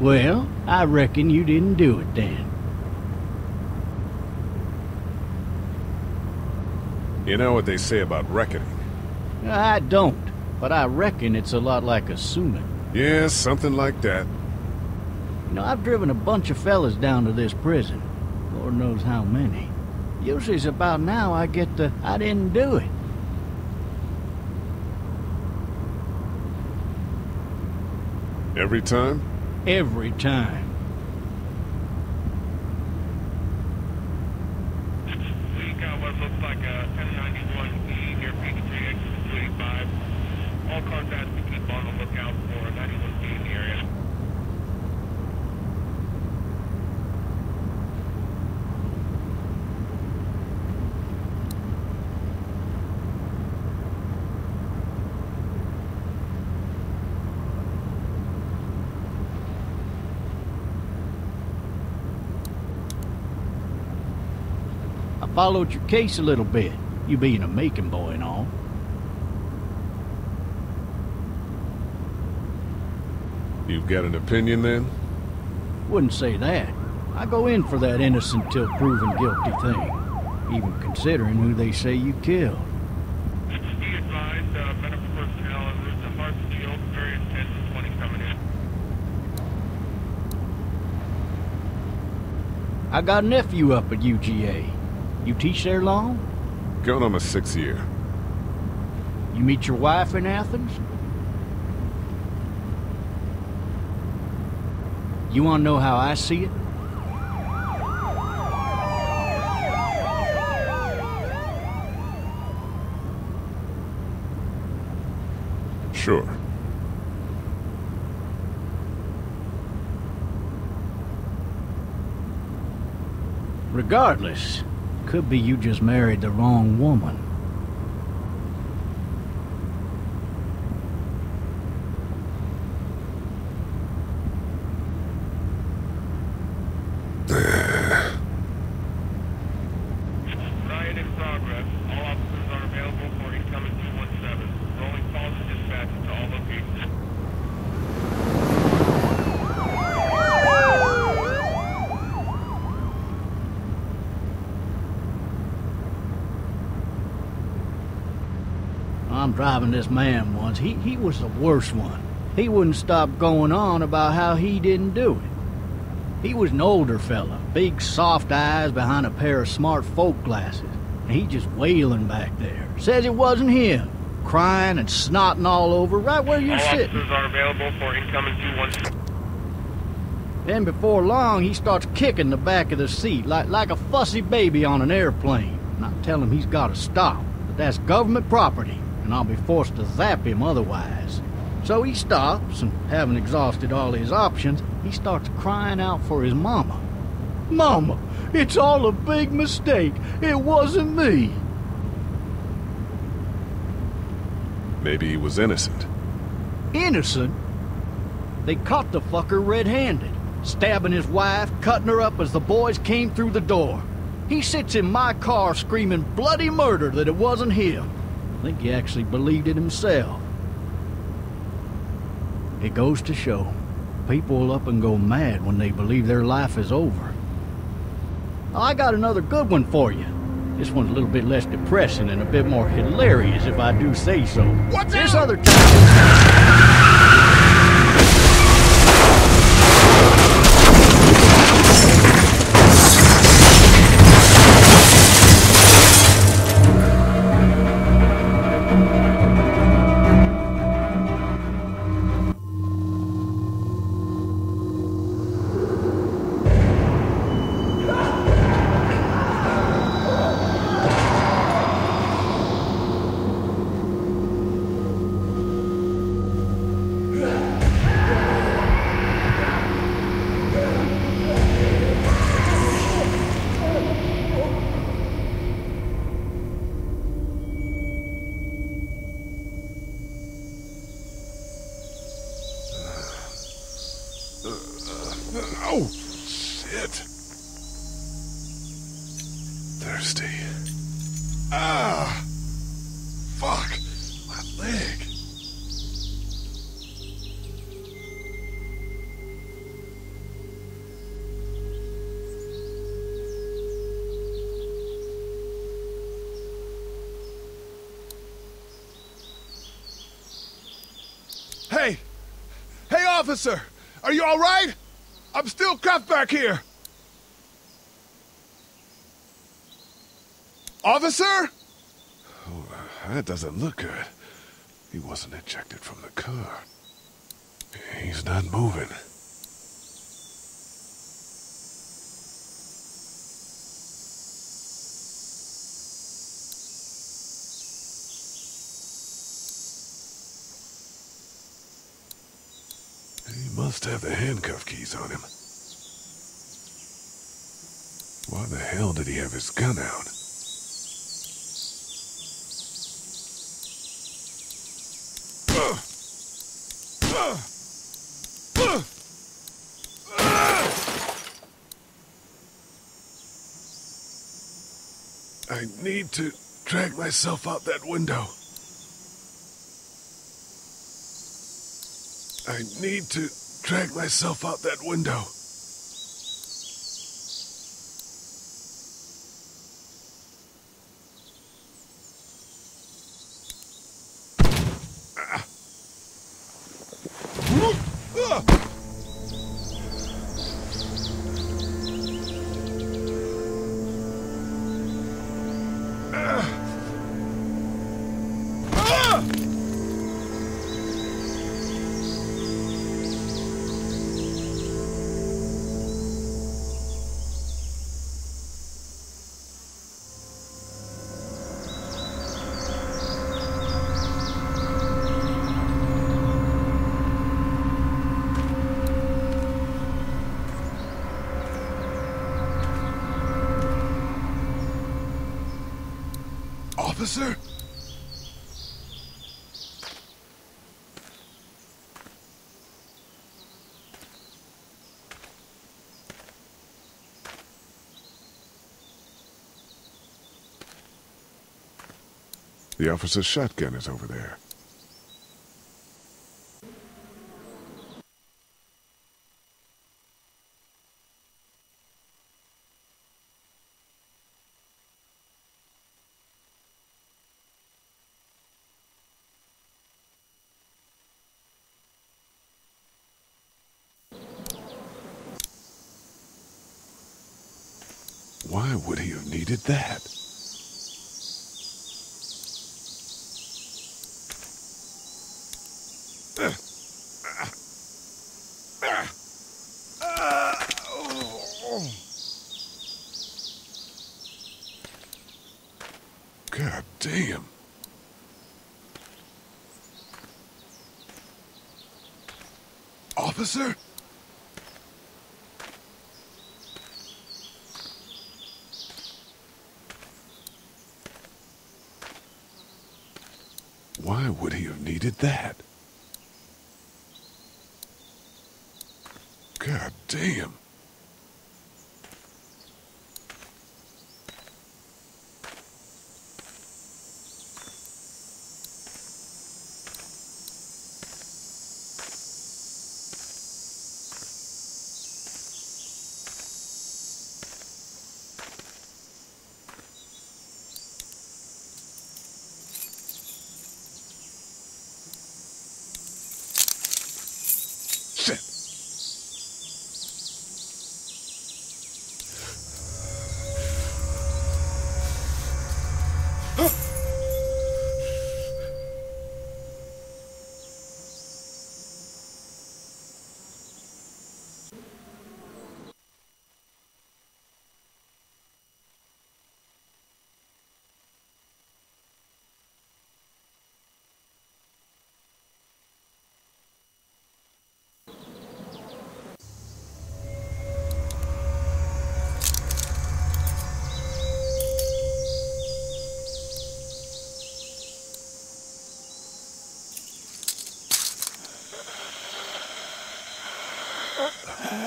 Well, I reckon you didn't do it then. You know what they say about reckoning? I don't, but I reckon it's a lot like assuming. Yeah, something like that. You know, I've driven a bunch of fellas down to this prison. Lord knows how many. Usually it's about now I get the, I didn't do it. Every time? Every time. We got what looks like a 1091E near Peachtree, exit 285. All cars asked to keep on the lookout for 91B in the area. I followed your case a little bit, you being a Macon boy and all. You've got an opinion then? Wouldn't say that. I go in for that innocent till proven guilty thing, even considering who they say you killed. Be advised, medical personnel en route to Hartsfield, various 10 to 20 coming in. I got a nephew up at UGA. You teach there long? Going on my 6th year. You meet your wife in Athens? You want to know how I see it? Sure. Regardless, could be you just married the wrong woman. Riot in progress. All officers are available for incoming 217. Rolling calls and dispatches to all locations. I'm driving this man once. He was the worst one. He wouldn't stop going on about how he didn't do it. He was an older fella, big soft eyes behind a pair of smart folk glasses. And he just wailing back there. Says it wasn't him. Crying and snotting all over right where you're All sitting. officers are available for incoming 217. Then before long, he starts kicking the back of the seat like a fussy baby on an airplane. And I tell him he's got to stop, but that's government property, and I'll be forced to zap him otherwise. So he stops, and having exhausted all his options, he starts crying out for his mama. Mama, it's all a big mistake. It wasn't me. Maybe he was innocent. Innocent? They caught the fucker red-handed, stabbing his wife, cutting her up as the boys came through the door. He sits in my car screaming bloody murder that it wasn't him. I think he actually believed it himself. It goes to show, people will up and go mad when they believe their life is over. I got another good one for you. This one's a little bit less depressing and a bit more hilarious, if I do say so. What's this up? other time... Oh, shit. Thirsty. Ah! Fuck! My leg. Officer! Are you all right? I'm still cuffed back here. Officer? Oh, that doesn't look good. He wasn't ejected from the car. He's not moving. He must have the handcuff keys on him. Why the hell did he have his gun out? I need to drag myself out that window. I need to drag myself out that window. Officer? The officer's shotgun is over there. Why would he have needed that? God damn. Officer? Why would he have needed that? God damn. Shit.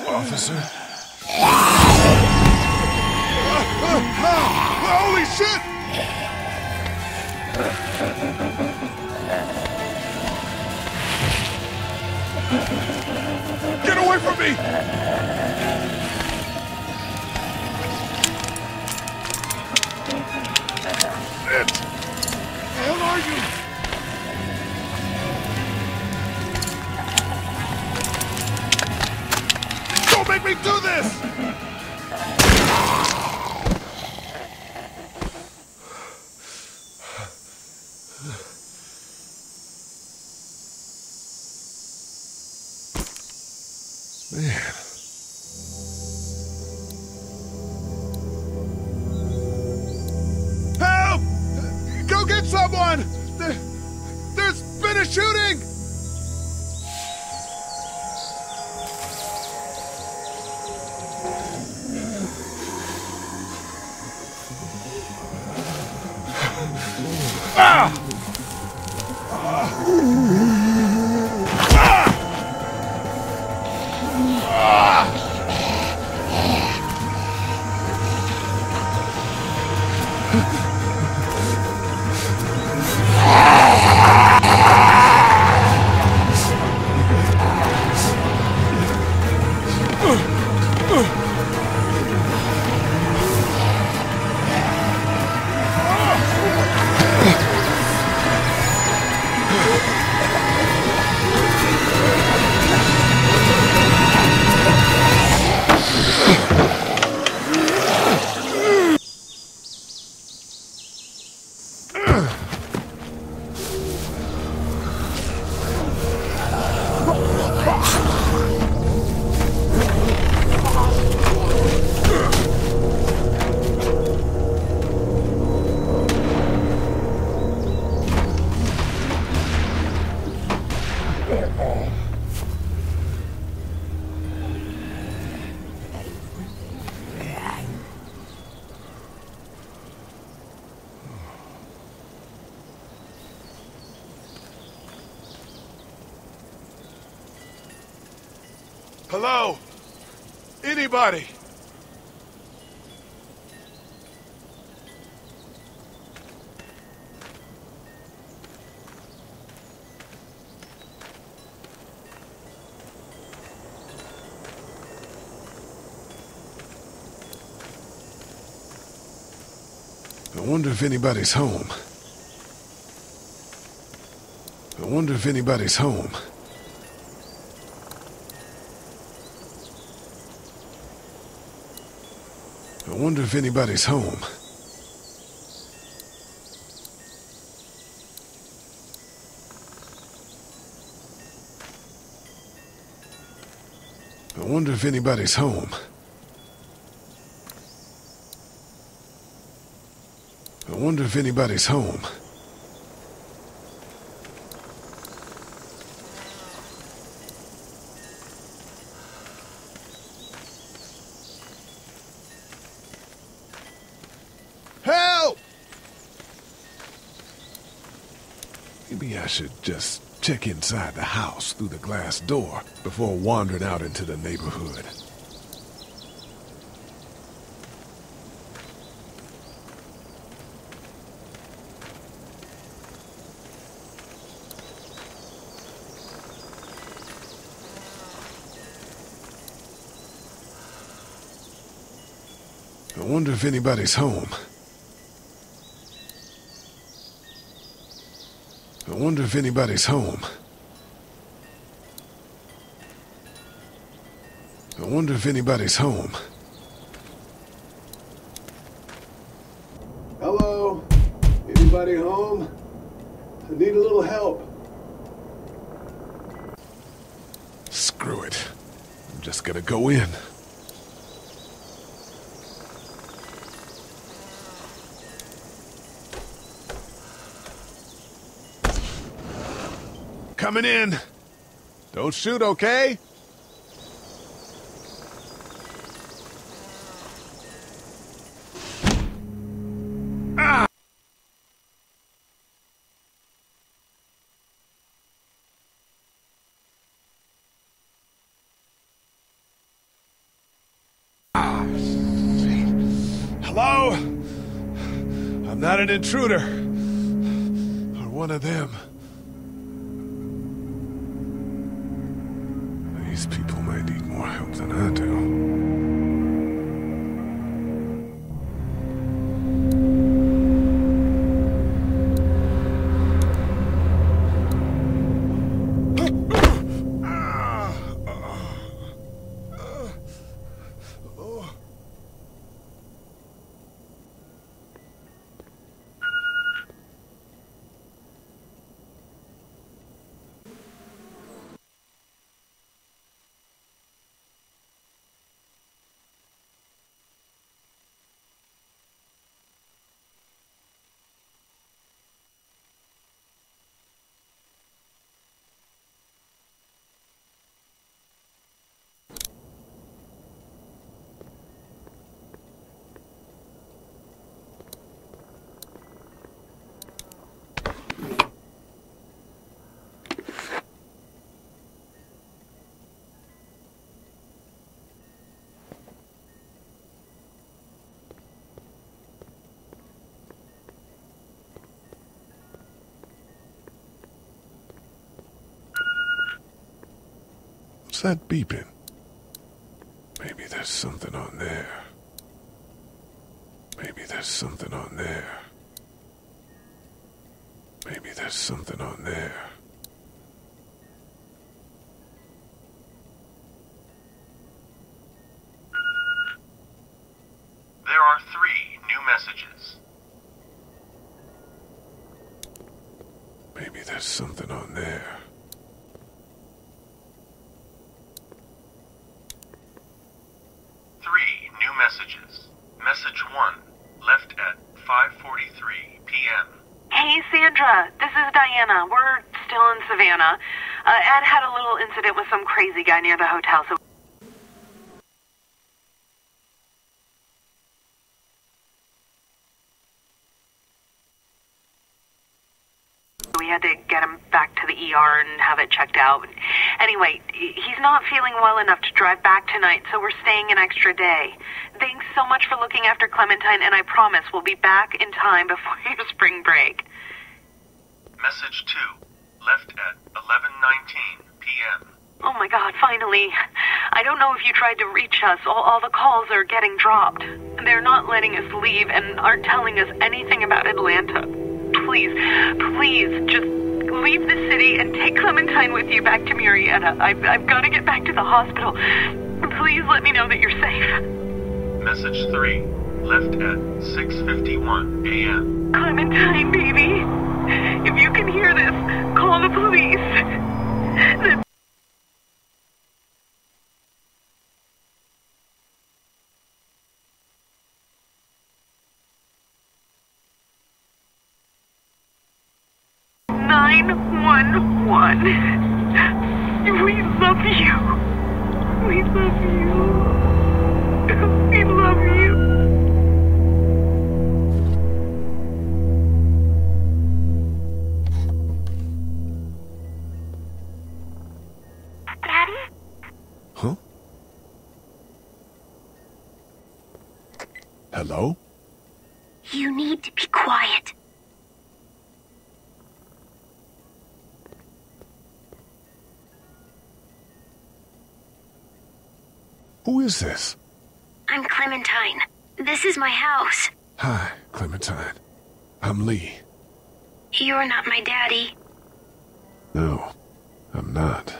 Officer? Holy shit! Get away from me! Shit! Where the hell are you? me do this! Man. Help! Go get someone! There's been a shooting! Ah! Hello? Anybody? I wonder if anybody's home. I wonder if anybody's home. I wonder if anybody's home. I wonder if anybody's home. I wonder if anybody's home. Help! Maybe I should just check inside the house through the glass door before wandering out into the neighborhood. I wonder if anybody's home. I wonder if anybody's home. I wonder if anybody's home. Hello? Anybody home? I need a little help. Screw it. I'm just gonna go in. Coming in. Don't shoot, okay? Ah! Hello? I'm not an intruder. Or one of them. These people might need more help than I do. What's that beeping? Maybe there's something on there. Maybe there's something on there. Maybe there's something on there. There are 3 new messages. Maybe there's something on there. New messages. Message 1, left at 5:43 p.m. Hey, Sandra. This is Diana. We're still in Savannah. Ed had a little incident with some crazy guy near the hotel, so we had to get him back to the ER and have it checked out. Anyway, he's not feeling well enough to drive back tonight, so we're staying an extra day. Thanks so much for looking after Clementine, and I promise we'll be back in time before your spring break. Message 2, left at 11:19 p.m. Oh my God, finally. I don't know if you tried to reach us. All the calls are getting dropped. They're not letting us leave and aren't telling us anything about Atlanta. Please, just leave the city and take Clementine with you back to Murrieta. I've got to get back to the hospital. Please let me know that you're safe. Message 3, left at 6:51 a.m. Clementine, baby. If you can hear this, call the police. We love you. We love you. We love you. Daddy? Huh? Hello? You need to be quiet. Who is this? I'm Clementine. This is my house. Hi, Clementine. I'm Lee. You're not my daddy. No, I'm not.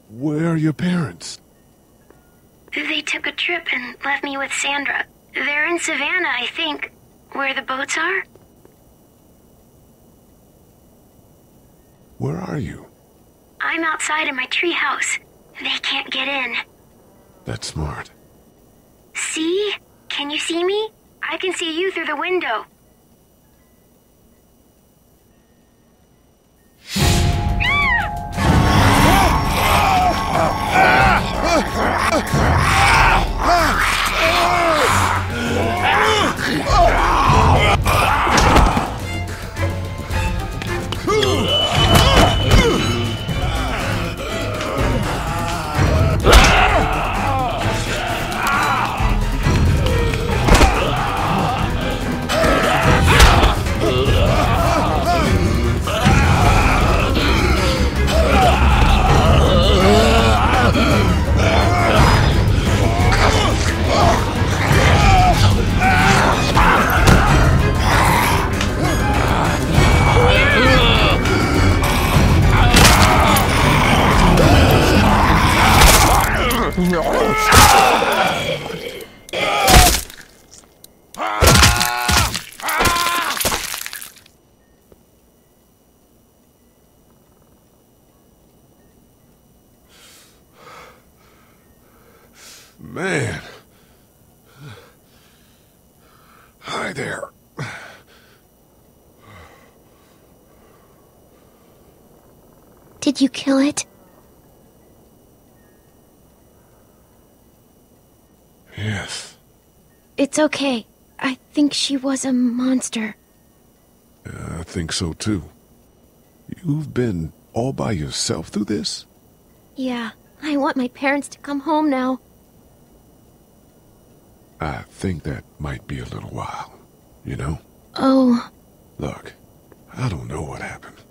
Where are your parents? They took a trip and left me with Sandra. They're in Savannah, I think. Where the boats are? Where are you? I'm outside in my treehouse. They can't get in. That's smart. See? Can you see me? I can see you through the window. Man. Hi there. Did you kill it? Yes. It's okay. I think she was a monster. I think so too. You've been all by yourself through this? Yeah, I want my parents to come home now. I think that might be a little while, you know? Oh, Look, I don't know what happened,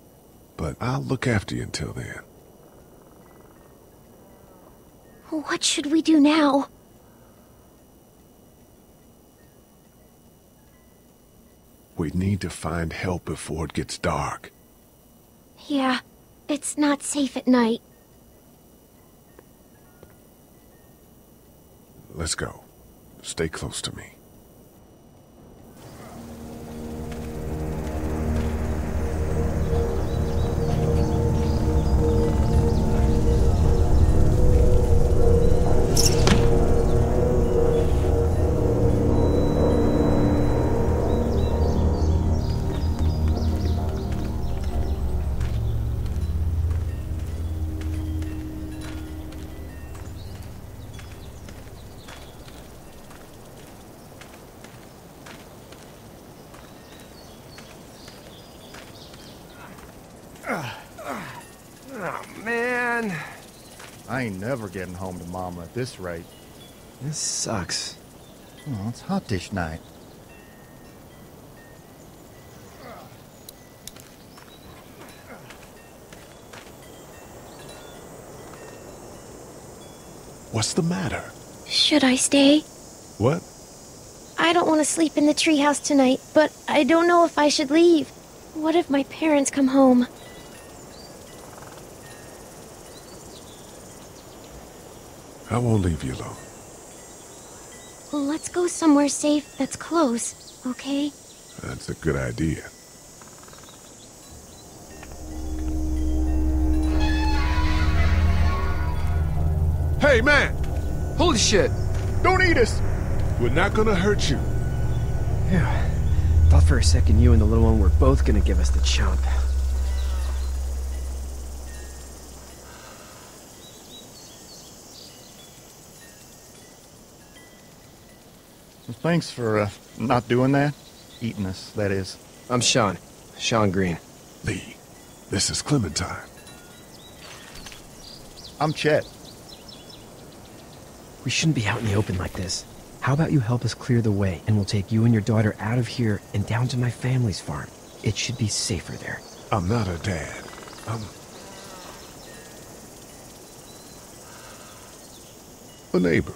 but I'll look after you until then. what should we do now? We need to find help before it gets dark. Yeah, it's not safe at night. Let's go. Stay close to me. Oh, man. I ain't never getting home to Mama at this rate. This sucks. Oh, it's hot dish night. What's the matter? Should I stay? What? I don't want to sleep in the treehouse tonight, but I don't know if I should leave. What if my parents come home? I won't leave you alone. Let's go somewhere safe that's close, okay? That's a good idea. Hey, man! Holy shit! Don't eat us! We're not gonna hurt you. Yeah. Thought for a second you and the little one were both gonna give us the chomp. Well, thanks for, not doing that. Eating us, that is. I'm Sean. Sean Green. Lee, this is Clementine. I'm Chet. We shouldn't be out in the open like this. How about you help us clear the way, and we'll take you and your daughter out of here and down to my family's farm. It should be safer there. I'm not her dad. I'm a neighbor.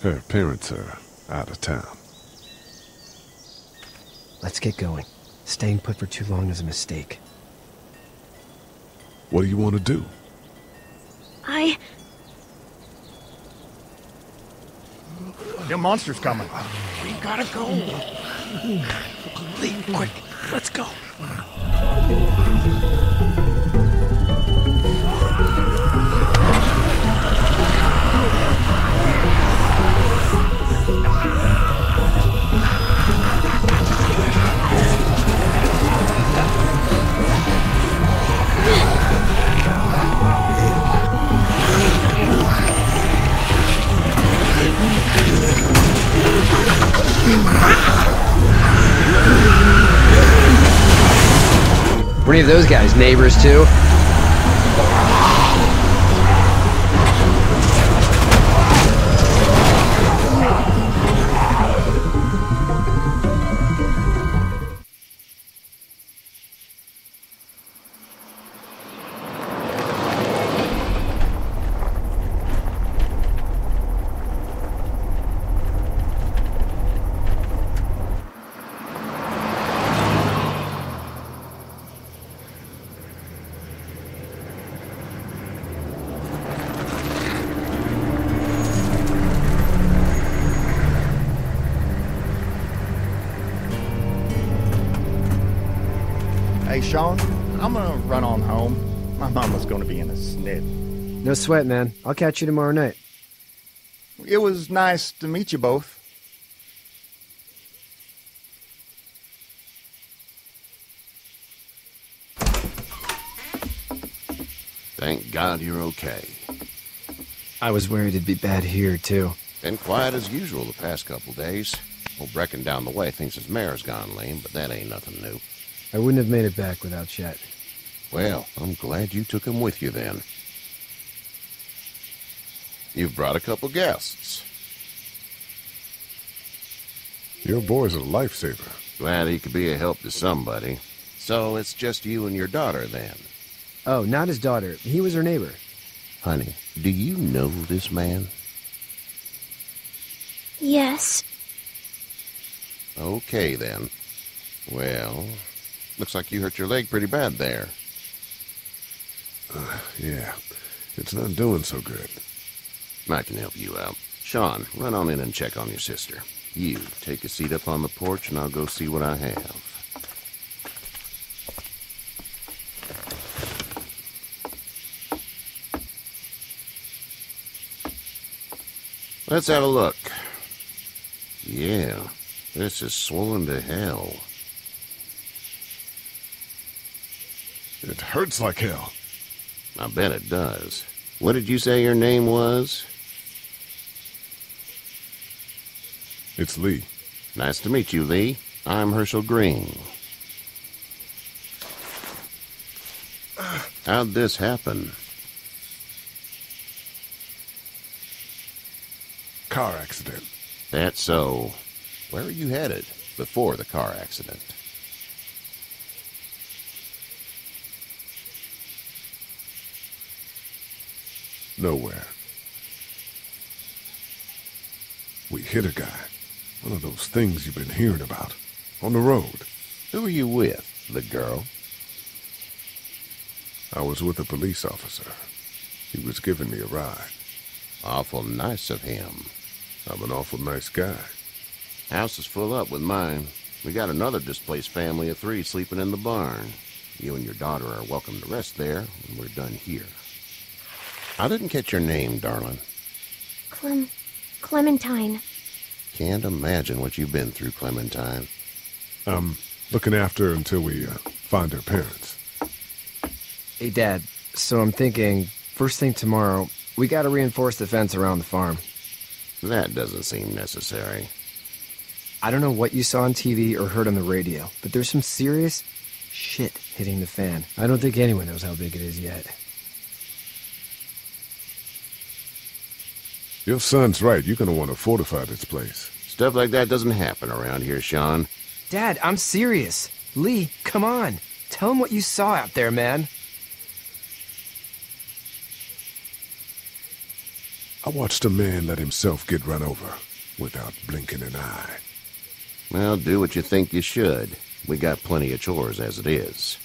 Her parents are out of town. Let's get going. Staying put for too long is a mistake. What do you want to do? The monster's coming. We gotta go. Lee, quick, let's go. Were any of those guys neighbors too? Hey, Sean, I'm gonna run on home. My mama's gonna be in a snit. No sweat, man. I'll catch you tomorrow night. It was nice to meet you both. Thank God you're okay. I was worried it'd be bad here, too. Been quiet as usual the past couple days. Old Brecken down the way thinks his mare's gone lame, but that ain't nothing new. I wouldn't have made it back without Chet. Well, I'm glad you took him with you then. You've brought a couple guests. Your boy's a lifesaver. Glad he could be a help to somebody. So it's just you and your daughter, then? Oh, not his daughter. He was her neighbor. Honey, do you know this man? Yes. Okay, then. Well, looks like you hurt your leg pretty bad there. Yeah, it's not doing so good. I can help you out. Sean, run on in and check on your sister. You, take a seat up on the porch and I'll go see what I have. Let's have a look. Yeah, this is swollen to hell. It hurts like hell. I bet it does. What did you say your name was? It's Lee. Nice to meet you, Lee. I'm Herschel Green. How'd this happen? Car accident. That's so. Where are you headed before the car accident? Nowhere. We hit a guy. One of those things you've been hearing about. On the road. Who are you with? The girl? I was with a police officer. He was giving me a ride. Awful nice of him. I'm an awful nice guy. House is full up with mine. We got another displaced family of 3 sleeping in the barn. You and your daughter are welcome to rest there when we're done here. I didn't catch your name, darling. Clementine. Can't imagine what you've been through, Clementine. I'm looking after her until we find her parents. Hey, Dad. So I'm thinking, first thing tomorrow, we gotta reinforce the fence around the farm. That doesn't seem necessary. I don't know what you saw on TV or heard on the radio, but there's some serious shit hitting the fan. I don't think anyone knows how big it is yet. Your son's right. You're gonna want to fortify this place. Stuff like that doesn't happen around here, Sean. Dad, I'm serious. Lee, come on. Tell him what you saw out there, man. I watched a man let himself get run over without blinking an eye. Well, do what you think you should. We got plenty of chores as it is.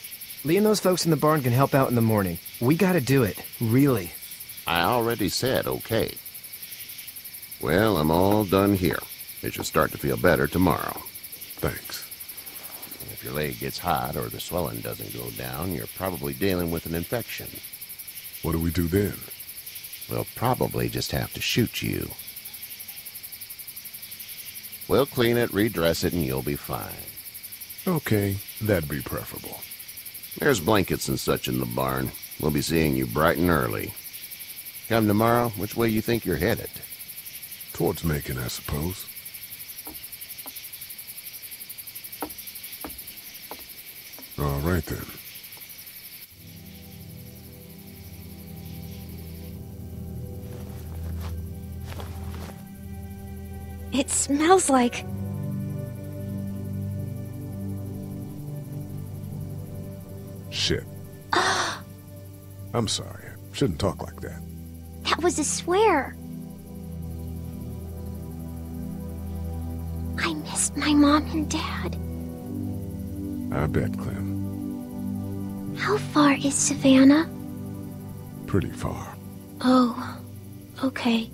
Lee and those folks in the barn can help out in the morning. We gotta do it. Really. I already said okay. Well, I'm all done here. It should start to feel better tomorrow. Thanks. If your leg gets hot or the swelling doesn't go down, you're probably dealing with an infection. What do we do then? We'll probably just have to shoot you. We'll clean it, redress it, and you'll be fine. Okay, that'd be preferable. There's blankets and such in the barn. We'll be seeing you bright and early. Come tomorrow, which way you think you're headed? Towards Macon, I suppose. All right, then. It smells like... Shit. I'm sorry. I shouldn't talk like that. That was a swear. I missed my mom and dad. I bet, Clem. How far is Savannah? Pretty far. Oh, okay.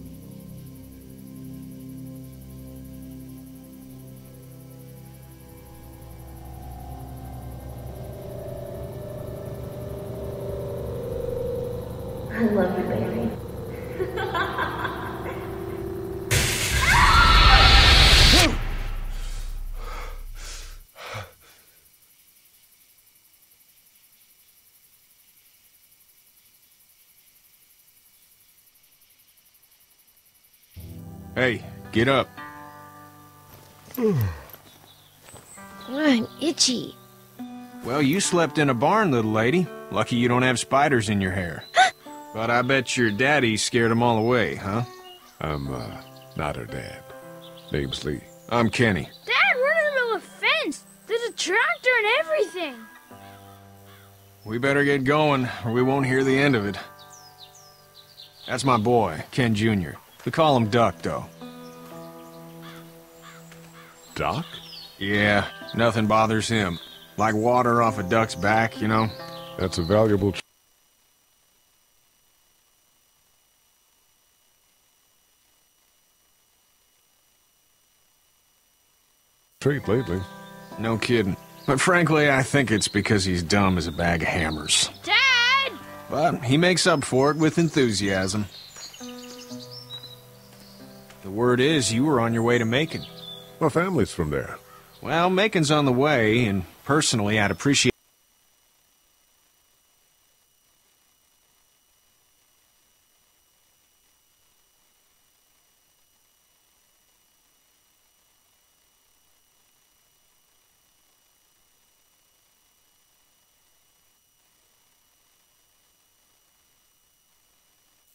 I love you, baby. Hey, get up. I'm itchy. Well, you slept in a barn, little lady. Lucky you don't have spiders in your hair. But I bet your daddy scared them all away, huh? I'm, not her dad. Name's Lee. I'm Kenny. Dad! and everything. We better get going, or we won't hear the end of it. That's my boy, Ken Jr. We call him Duck, though. Doc? Yeah, nothing bothers him. Like water off a duck's back, you know? That's a valuable trait lately. No kidding. But frankly, I think it's because he's dumb as a bag of hammers. Dad! But he makes up for it with enthusiasm. The word is you were on your way to Macon. My family's from there. Well, Macon's on the way, and personally, I'd appreciate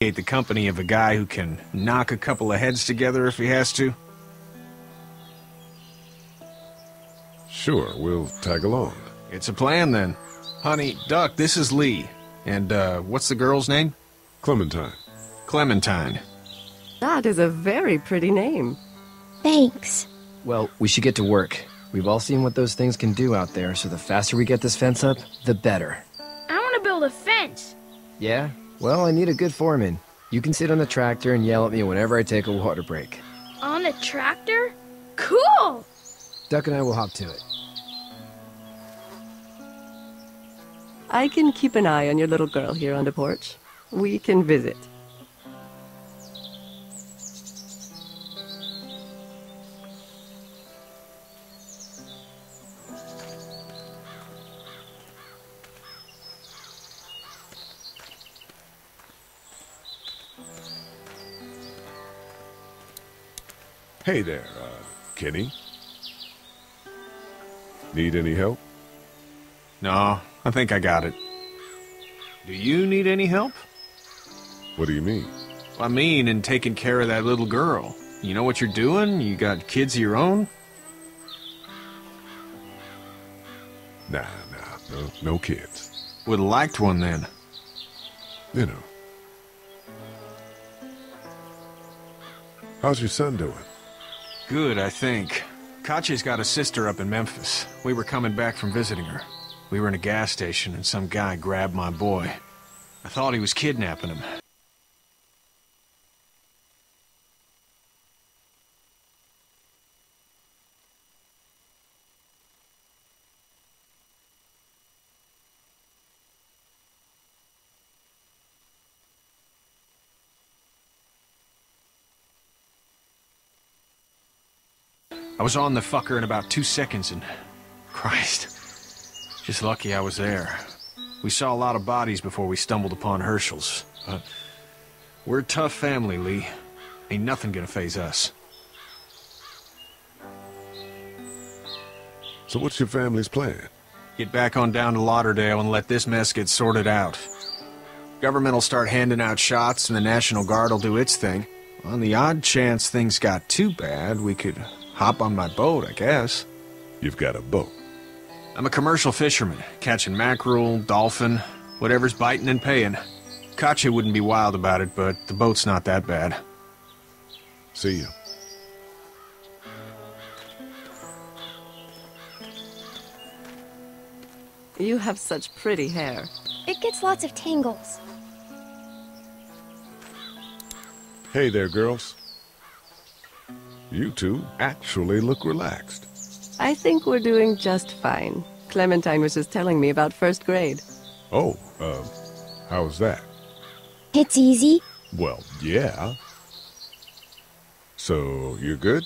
the company of a guy who can knock a couple of heads together if he has to. Sure, we'll tag along. It's a plan, then. Honey, Duck, this is Lee. And, what's the girl's name? Clementine. Clementine. That is a very pretty name. Thanks. Well, we should get to work. We've all seen what those things can do out there, so the faster we get this fence up, the better. I want to build a fence. Yeah? Well, I need a good foreman. You can sit on the tractor and yell at me whenever I take a water break. On a tractor? Cool! Duck and I will hop to it. I can keep an eye on your little girl here on the porch. We can visit. Hey there, Kenny. Need any help? No, I think I got it. Do you need any help? What do you mean? I mean, in taking care of that little girl. You know what you're doing? You got kids of your own? Nah, no kids. Would've liked one then. You know. How's your son doing? Good, I think. Katya's got a sister up in Memphis. We were coming back from visiting her. We were in a gas station and some guy grabbed my boy. I thought he was kidnapping him. I was on the fucker in about 2 seconds and... Christ. Just lucky I was there. We saw a lot of bodies before we stumbled upon Hershel's. But we're a tough family, Lee. Ain't nothing gonna faze us. So what's your family's plan? Get back on down to Lauderdale and let this mess get sorted out. Government will start handing out shots and the National Guard will do its thing. On the odd chance things got too bad, we could hop on my boat, I guess. You've got a boat? I'm a commercial fisherman, catching mackerel, dolphin, whatever's biting and paying. Katya wouldn't be wild about it, but the boat's not that bad. See ya. You have such pretty hair. It gets lots of tangles. Hey there, girls. You two actually look relaxed. I think we're doing just fine. Clementine was just telling me about first grade. Oh, how's that? It's easy. Well, yeah. So, you're good?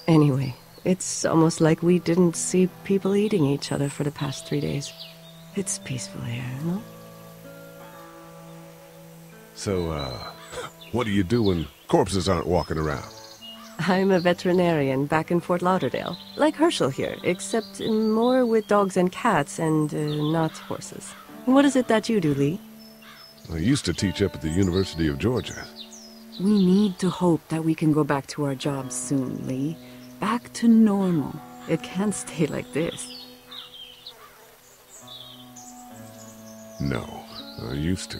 Anyway, it's almost like we didn't see people eating each other for the past 3 days. It's peaceful here, no? So, what do you do when corpses aren't walking around? I'm a veterinarian back in Fort Lauderdale. Like Herschel here, except more with dogs and cats and not horses. What is it that you do, Lee? I used to teach up at the University of Georgia. We need to hope that we can go back to our jobs soon, Lee. Back to normal. It can't stay like this. No, I used to.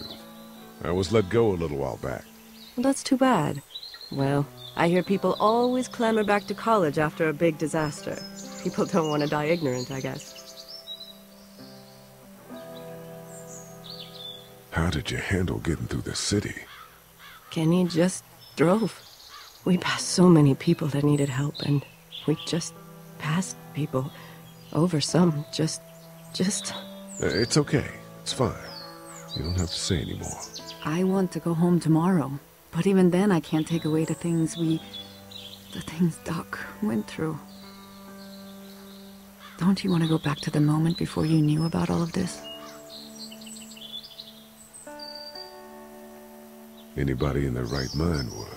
I was let go a little while back. Well, that's too bad. Well, I hear people always clamor back to college after a big disaster. People don't want to die ignorant, I guess. How did you handle getting through the city? Kenny just drove. We passed so many people that needed help, and we just passed people. Over some, just... It's okay. It's fine. You don't have to say anymore. I want to go home tomorrow. But even then, I can't take away the things Doc went through. Don't you want to go back to the moment before you knew about all of this? Anybody in their right mind would.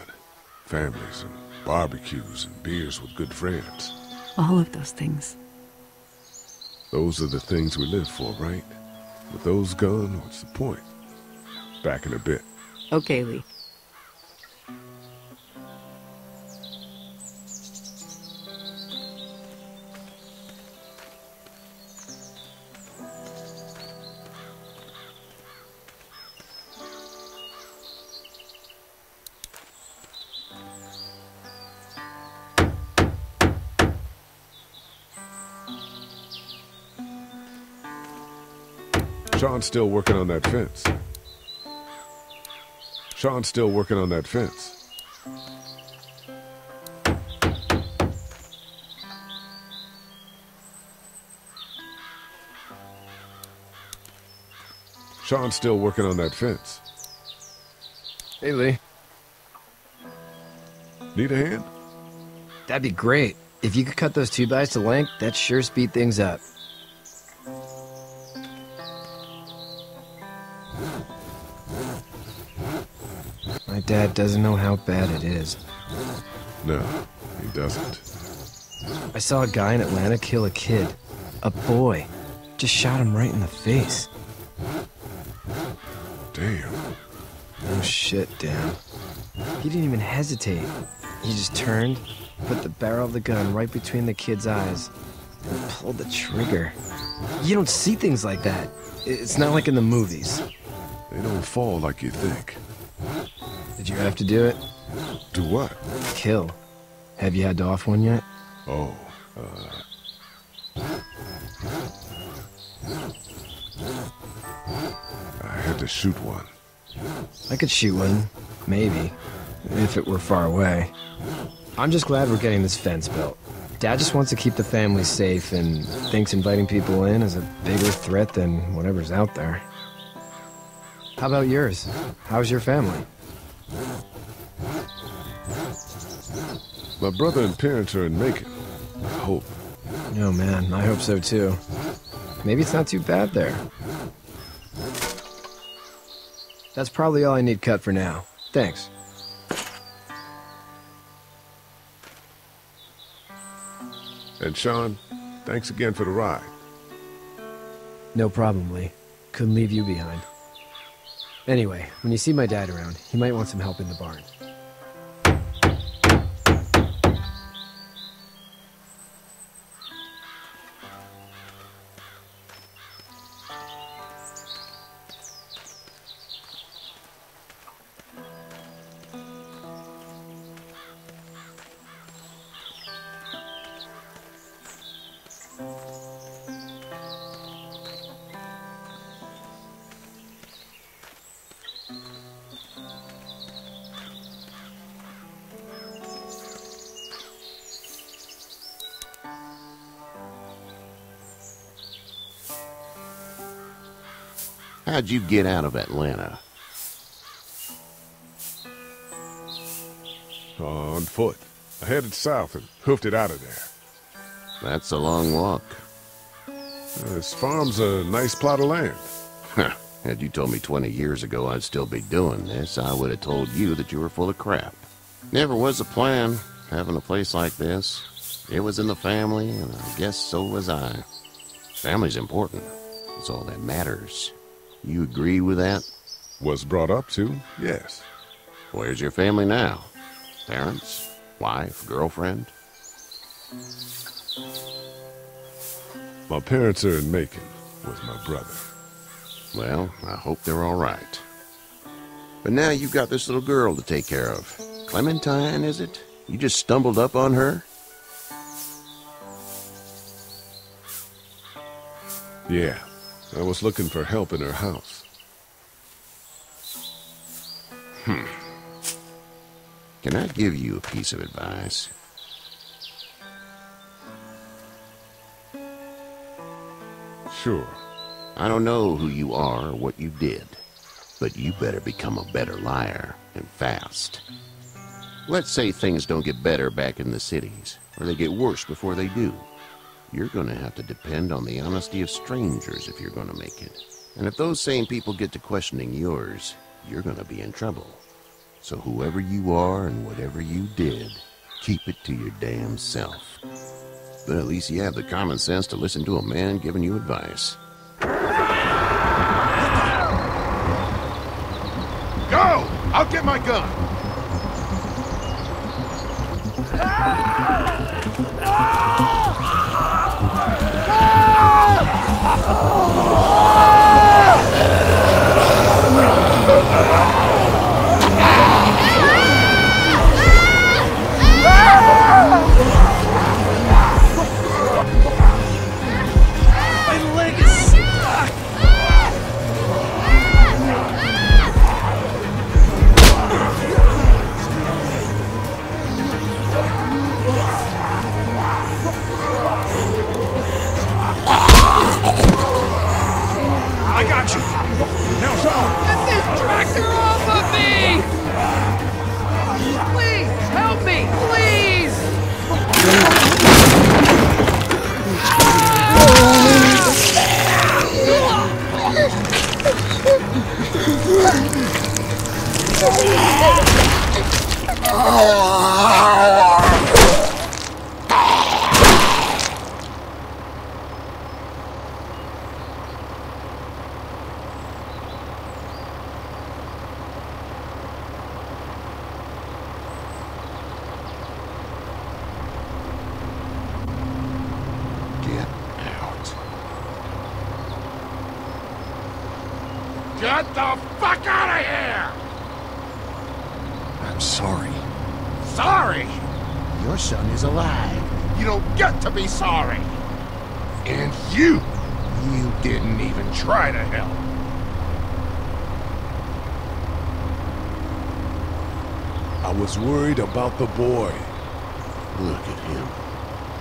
Families and barbecues and beers with good friends. All of those things. Those are the things we live for, right? With those gone, what's the point? Back in a bit. Okay, Lee. Sean's still working on that fence. Sean's still working on that fence. Sean's still working on that fence. Hey, Lee. Need a hand? That'd be great. If you could cut those 2x to length, that'd sure speed things up. My dad doesn't know how bad it is. No, he doesn't. I saw a guy in Atlanta kill a kid. A boy. Just shot him right in the face. Damn. Oh shit, damn. He didn't even hesitate. He just turned, put the barrel of the gun right between the kid's eyes, and pulled the trigger. You don't see things like that. It's not like in the movies. They don't fall like you think. Did you have to do it? Do what? Kill. Have you had to off one yet? Oh, I had to shoot one. I could shoot one, maybe, if it were far away. I'm just glad we're getting this fence built. Dad just wants to keep the family safe and thinks inviting people in is a bigger threat than whatever's out there. How about yours? How's your family? My brother and parents are in Macon. I hope. Oh man, I hope so too. Maybe it's not too bad there. That's probably all I need cut for now. Thanks. And Sean, thanks again for the ride. No problem, Lee. Couldn't leave you behind. Anyway, when you see my dad around, he might want some help in the barn. How'd you get out of Atlanta? On foot. I headed south and hoofed it out of there. That's a long walk. This farm's a nice plot of land. Had you told me 20 years ago I'd still be doing this, I would have told you that you were full of crap. Never was a plan, having a place like this. It was in the family, and I guess so was I. Family's important. It's all that matters. You agree with that? Was brought up to, yes. Where's your family now? Parents? Wife? Girlfriend? My parents are in Macon with my brother. Well, I hope they're all right. But now you've got this little girl to take care of. Clementine, is it? You just stumbled up on her? Yeah, I was looking for help in her house. Can I give you a piece of advice? Sure. I don't know who you are or what you did, but you better become a better liar, and fast. Let's say things don't get better back in the cities, or they get worse before they do. You're gonna have to depend on the honesty of strangers if you're gonna make it. And if those same people get to questioning yours, you're gonna be in trouble. So whoever you are and whatever you did, keep it to your damn self. But at least you have the common sense to listen to a man giving you advice. Go! I'll get my gun! My leg is stuck! I got you. Now go. Get this tractor off of me! Please, help me, please! Get the fuck out of here! I'm sorry. Sorry? Your son is alive. You don't get to be sorry. And you didn't even try to help. I was worried about the boy. Look at him.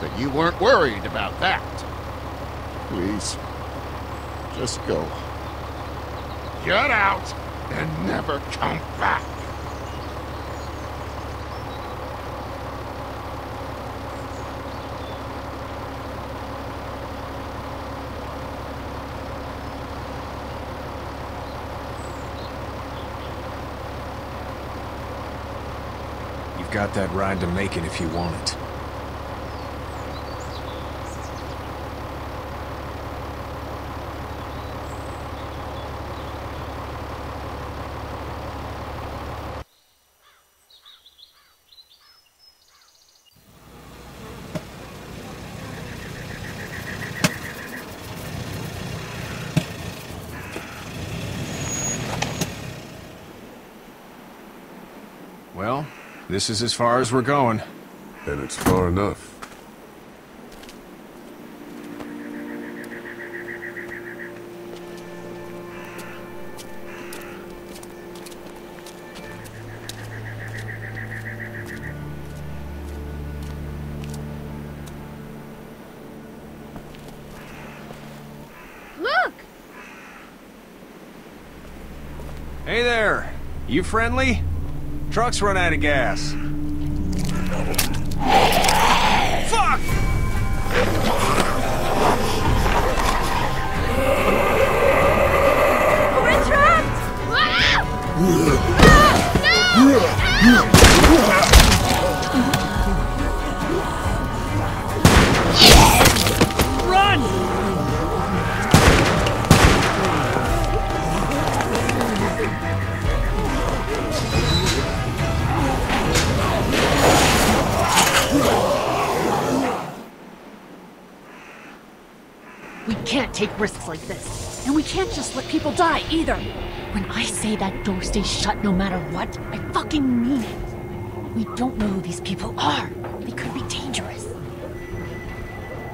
But you weren't worried about that. Please, just go. Get out and never come back. You've got that ride to make it if you want it. Well, this is as far as we're going. And it's far enough. Look! Hey there! You friendly? Truck's run out of gas. Fuck! We're trapped! Run! We can't take risks like this. And we can't just let people die, either. When I say that door stays shut no matter what, I fucking mean it. We don't know who these people are. They could be dangerous.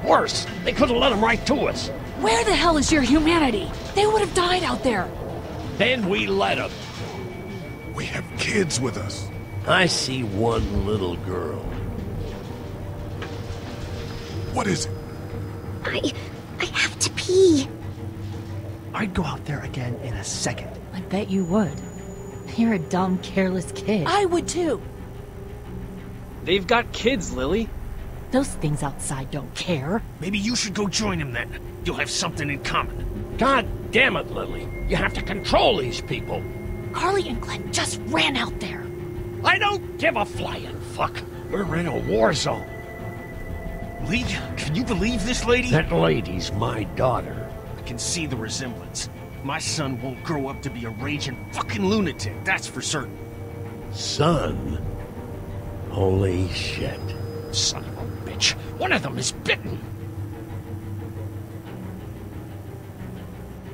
Worse, they could have let them right to us. Where the hell is your humanity? They would have died out there. Then we let them. We have kids with us. I see one little girl. What is it? I have to pee. I'd go out there again in a second. I bet you would. You're a dumb, careless kid. I would too. They've got kids, Lily. Those things outside don't care. Maybe you should go join them then. You'll have something in common. God damn it, Lily. You have to control these people. Carly and Glenn just ran out there. I don't give a flying fuck. We're in a war zone. Lee, can you believe this lady? That lady's my daughter. I can see the resemblance. My son won't grow up to be a raging fucking lunatic, that's for certain. Son? Holy shit. Son of a bitch. One of them is bitten.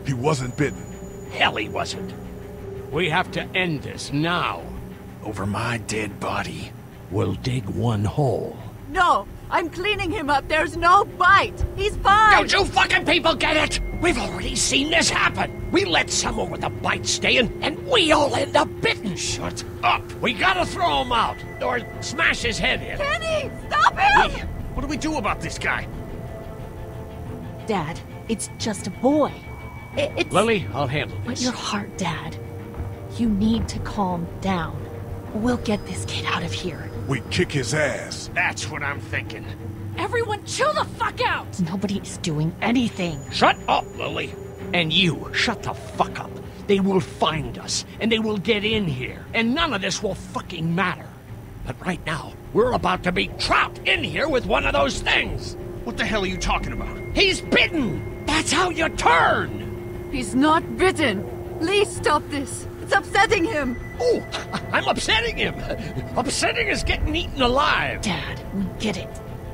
He wasn't bitten. Hell, he wasn't. We have to end this now. Over my dead body. We'll dig one hole. No, I'm cleaning him up. There's no bite. He's fine. Don't you fucking people get it? We've already seen this happen. We let someone with a bite stay in, and we all end up bitten. Shut up. We gotta throw him out, or smash his head in. Kenny, stop him! Lee, what do we do about this guy? Dad, it's just a boy. It's... Lily, I'll handle this. But your heart, Dad. You need to calm down. We'll get this kid out of here. We kick his ass. That's what I'm thinking. Everyone chill the fuck out! Nobody is doing anything. Shut up, Lily. And you, shut the fuck up. They will find us, and they will get in here, and none of this will fucking matter. But right now, we're about to be trapped in here with one of those things. What the hell are you talking about? He's bitten! That's how you turn! He's not bitten. Lee, stop this. It's upsetting him. Oh, I'm upsetting him. Upsetting is getting eaten alive. Dad, we get it.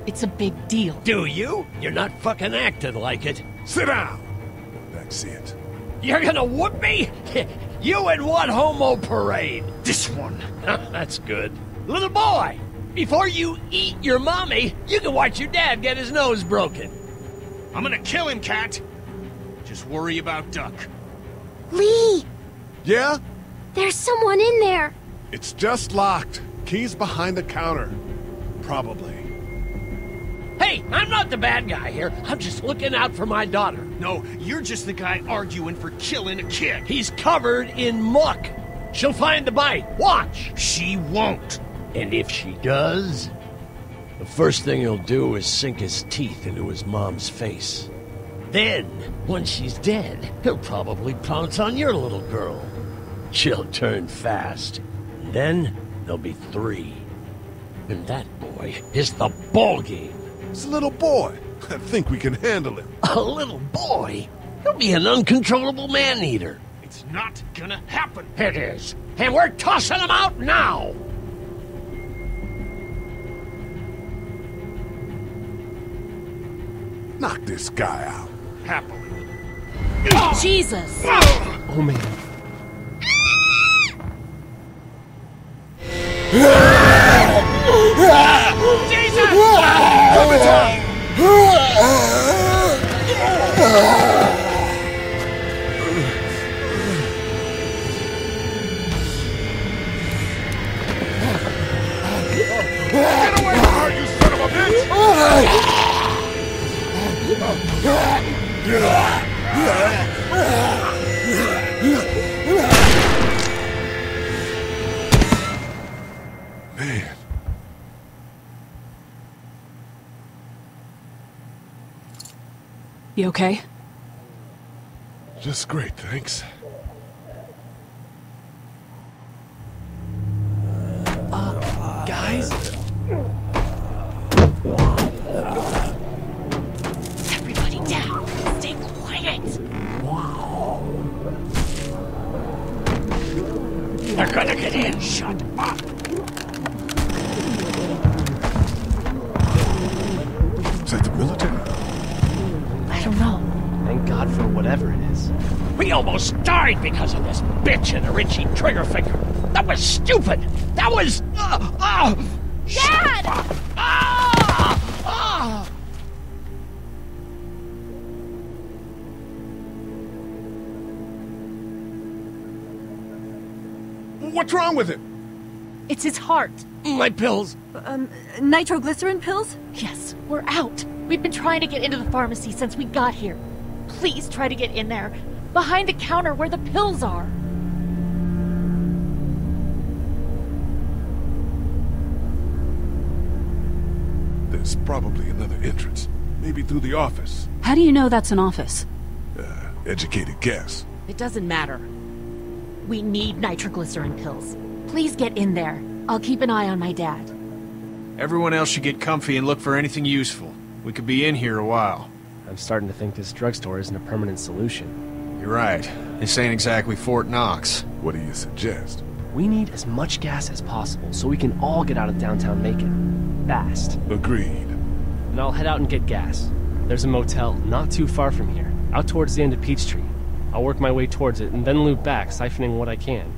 It's a big deal. Do you? You're not fucking acting like it. Sit down. That's it. You're gonna whoop me? You and what homo parade? This one. That's good. Little boy, before you eat your mommy, you can watch your dad get his nose broken. I'm gonna kill him, Cat. Just worry about Duck. Lee! Yeah? There's someone in there. It's just locked. Key's behind the counter. Probably. Hey, I'm not the bad guy here. I'm just looking out for my daughter. No, you're just the guy arguing for killing a kid. He's covered in muck. She'll find the bite. Watch. She won't. And if she does, the first thing he'll do is sink his teeth into his mom's face. Then, once she's dead, he'll probably pounce on your little girl. She'll turn fast. Then, there'll be 3. And that boy is the ball game. It's a little boy. I think we can handle him. A little boy? He'll be an uncontrollable man-eater. It's not gonna happen. It is. And we're tossing him out now! Knock this guy out. Happily. Jesus! Oh, man. Jesus! Get away from her, you son of a bitch! Man. You okay? Just great, thanks. Guys? Everybody down. Stay quiet. They're gonna get in. Shut up. Is that the military? I don't know. Thank God for whatever it is. We almost died because of this bitch and her itchy trigger finger. That was stupid! That was... Dad! What's wrong with it? It's his heart. My pills. Nitroglycerin pills? Yes, we're out. We've been trying to get into the pharmacy since we got here. Please try to get in there. Behind the counter where the pills are. There's probably another entrance. Maybe through the office. How do you know that's an office? Educated guess. It doesn't matter. We need nitroglycerin pills. Please get in there. I'll keep an eye on my dad. Everyone else should get comfy and look for anything useful. We could be in here a while. I'm starting to think this drugstore isn't a permanent solution. You're right. This ain't exactly Fort Knox. What do you suggest? We need as much gas as possible so we can all get out of downtown Macon. Fast. Agreed. And I'll head out and get gas. There's a motel not too far from here, out towards the end of Peachtree. I'll work my way towards it and then loop back, siphoning what I can.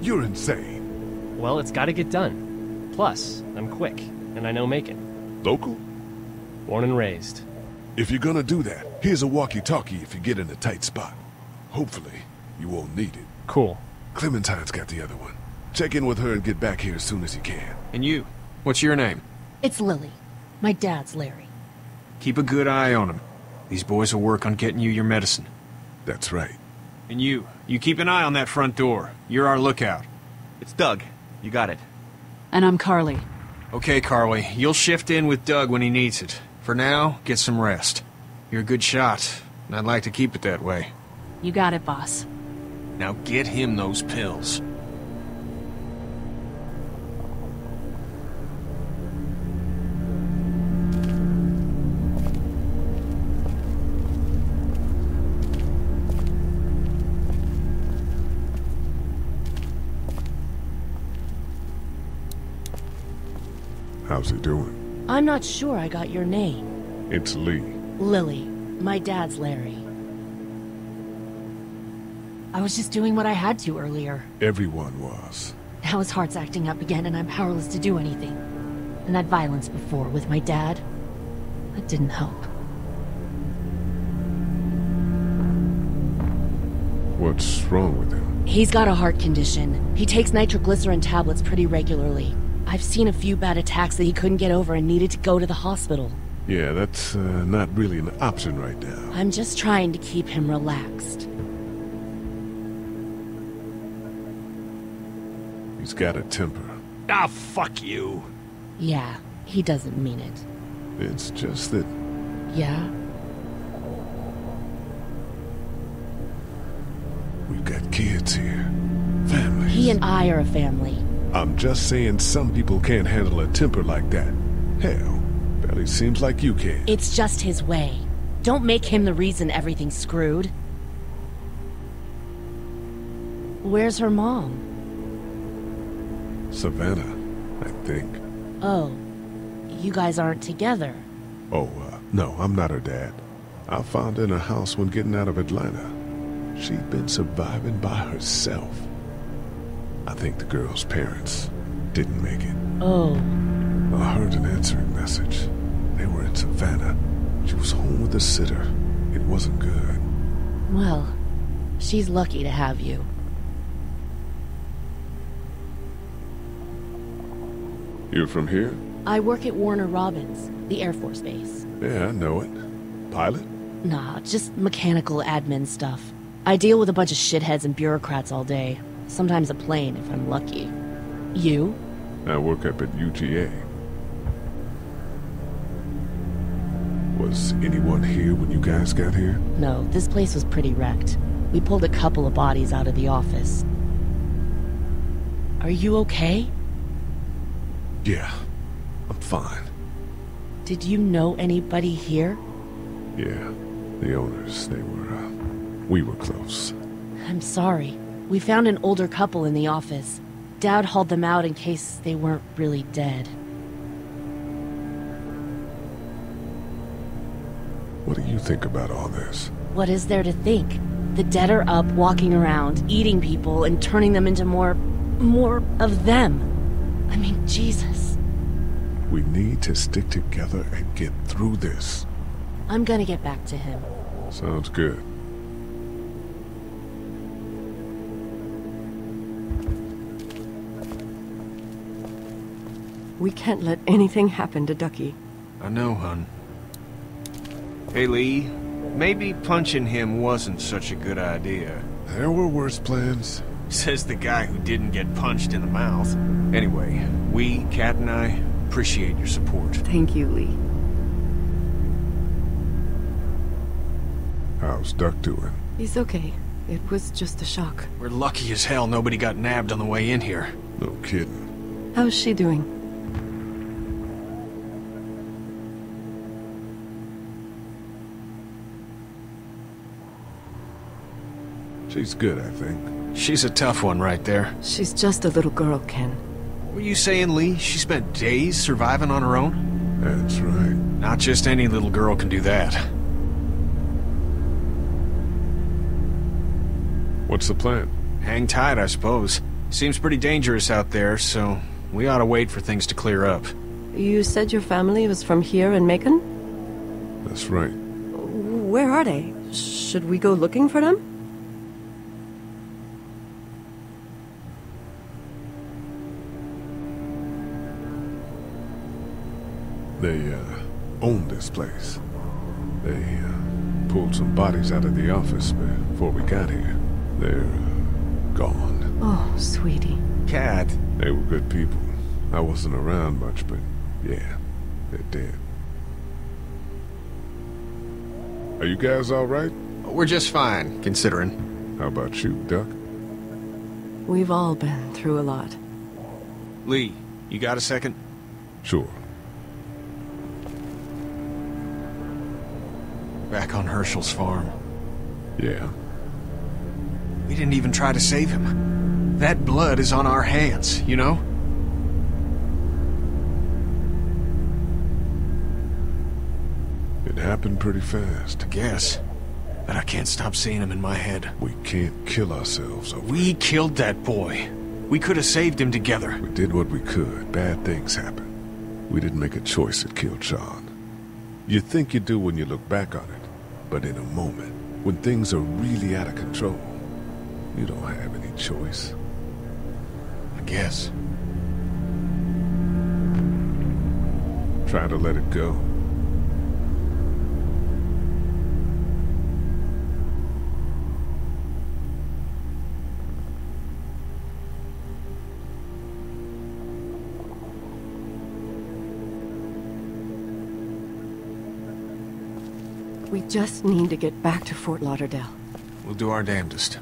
You're insane. Well, it's gotta get done. Plus, I'm quick, and I know Macon. Local? Born and raised. If you're gonna do that, here's a walkie-talkie if you get in a tight spot. Hopefully, you won't need it. Cool. Clementine's got the other one. Check in with her and get back here as soon as you can. And you? What's your name? It's Lily. My dad's Larry. Keep a good eye on him. These boys will work on getting you your medicine. That's right. And you keep an eye on that front door. You're our lookout. It's Doug. You got it. And I'm Carly. Okay, Carly. You'll shift in with Doug when he needs it. For now, get some rest. You're a good shot, and I'd like to keep it that way. You got it, boss. Now get him those pills. How's he doing? I'm not sure I got your name. It's Lee. Lily. My dad's Larry. I was just doing what I had to earlier. Everyone was. Now his heart's acting up again and I'm powerless to do anything. And that violence before with my dad, that didn't help. What's wrong with him? He's got a heart condition. He takes nitroglycerin tablets pretty regularly. I've seen a few bad attacks that he couldn't get over and needed to go to the hospital. Yeah, that's not really an option right now. I'm just trying to keep him relaxed. He's got a temper. Ah, fuck you. Yeah, he doesn't mean it. It's just that... Yeah? We've got kids here. Families. He and I are a family. I'm just saying some people can't handle a temper like that. Hell, barely seems like you can. It's just his way. Don't make him the reason everything's screwed. Where's her mom? Savannah, I think. Oh, you guys aren't together. Oh, no, I'm not her dad. I found her in her house when getting out of Atlanta. She'd been surviving by herself. I think the girl's parents didn't make it. Oh. I heard an answering message. They were in Savannah. She was home with a sitter. It wasn't good. Well, she's lucky to have you. You're from here? I work at Warner Robins, the Air Force Base. Yeah, I know it. Pilot? Nah, just mechanical admin stuff. I deal with a bunch of shitheads and bureaucrats all day. Sometimes a plane, if I'm lucky. You? I work up at UGA. Was anyone here when you guys got here? No, this place was pretty wrecked. We pulled a couple of bodies out of the office. Are you okay? Yeah, I'm fine. Did you know anybody here? Yeah, the owners, we were close. I'm sorry. We found an older couple in the office. Dad hauled them out in case they weren't really dead. you think about all this? What is there to think? The dead are up, walking around, eating people, and turning them into more of them. I mean, Jesus. We need to stick together and get through this. I'm gonna get back to him. Sounds good. We can't let anything happen to Ducky. I know, hun. Hey, Lee. Maybe punching him wasn't such a good idea. There were worse plans. Says the guy who didn't get punched in the mouth. Anyway, we, Kat and I, appreciate your support. Thank you, Lee. How's Duck doing? He's okay. It was just a shock. We're lucky as hell nobody got nabbed on the way in here. No kidding. How's she doing? She's good, I think. She's a tough one right there. She's just a little girl, Ken. Were you saying, Lee, she spent days surviving on her own? That's right. Not just any little girl can do that. What's the plan? Hang tight, I suppose. Seems pretty dangerous out there, so we ought to wait for things to clear up. You said your family was from here in Macon? That's right. Where are they? Should we go looking for them? They, own this place. They, pulled some bodies out of the office before we got here. They're, gone. Oh, sweetie. Kat. They were good people. I wasn't around much, but yeah, they're dead. Are you guys all right? We're just fine, considering. How about you, Duck? We've all been through a lot. Lee, you got a second? Sure. Back on Hershel's farm. Yeah. We didn't even try to save him. That blood is on our hands, you know? It happened pretty fast. I guess. But I can't stop seeing him in my head. We can't kill ourselves over We killed that boy. We could have saved him together. We did what we could. Bad things happen. We didn't make a choice that killed Sean. You think you do when you look back on it. But in a moment, when things are really out of control, you don't have any choice. I guess. Try to let it go. We just need to get back to Fort Lauderdale. We'll do our damnedest.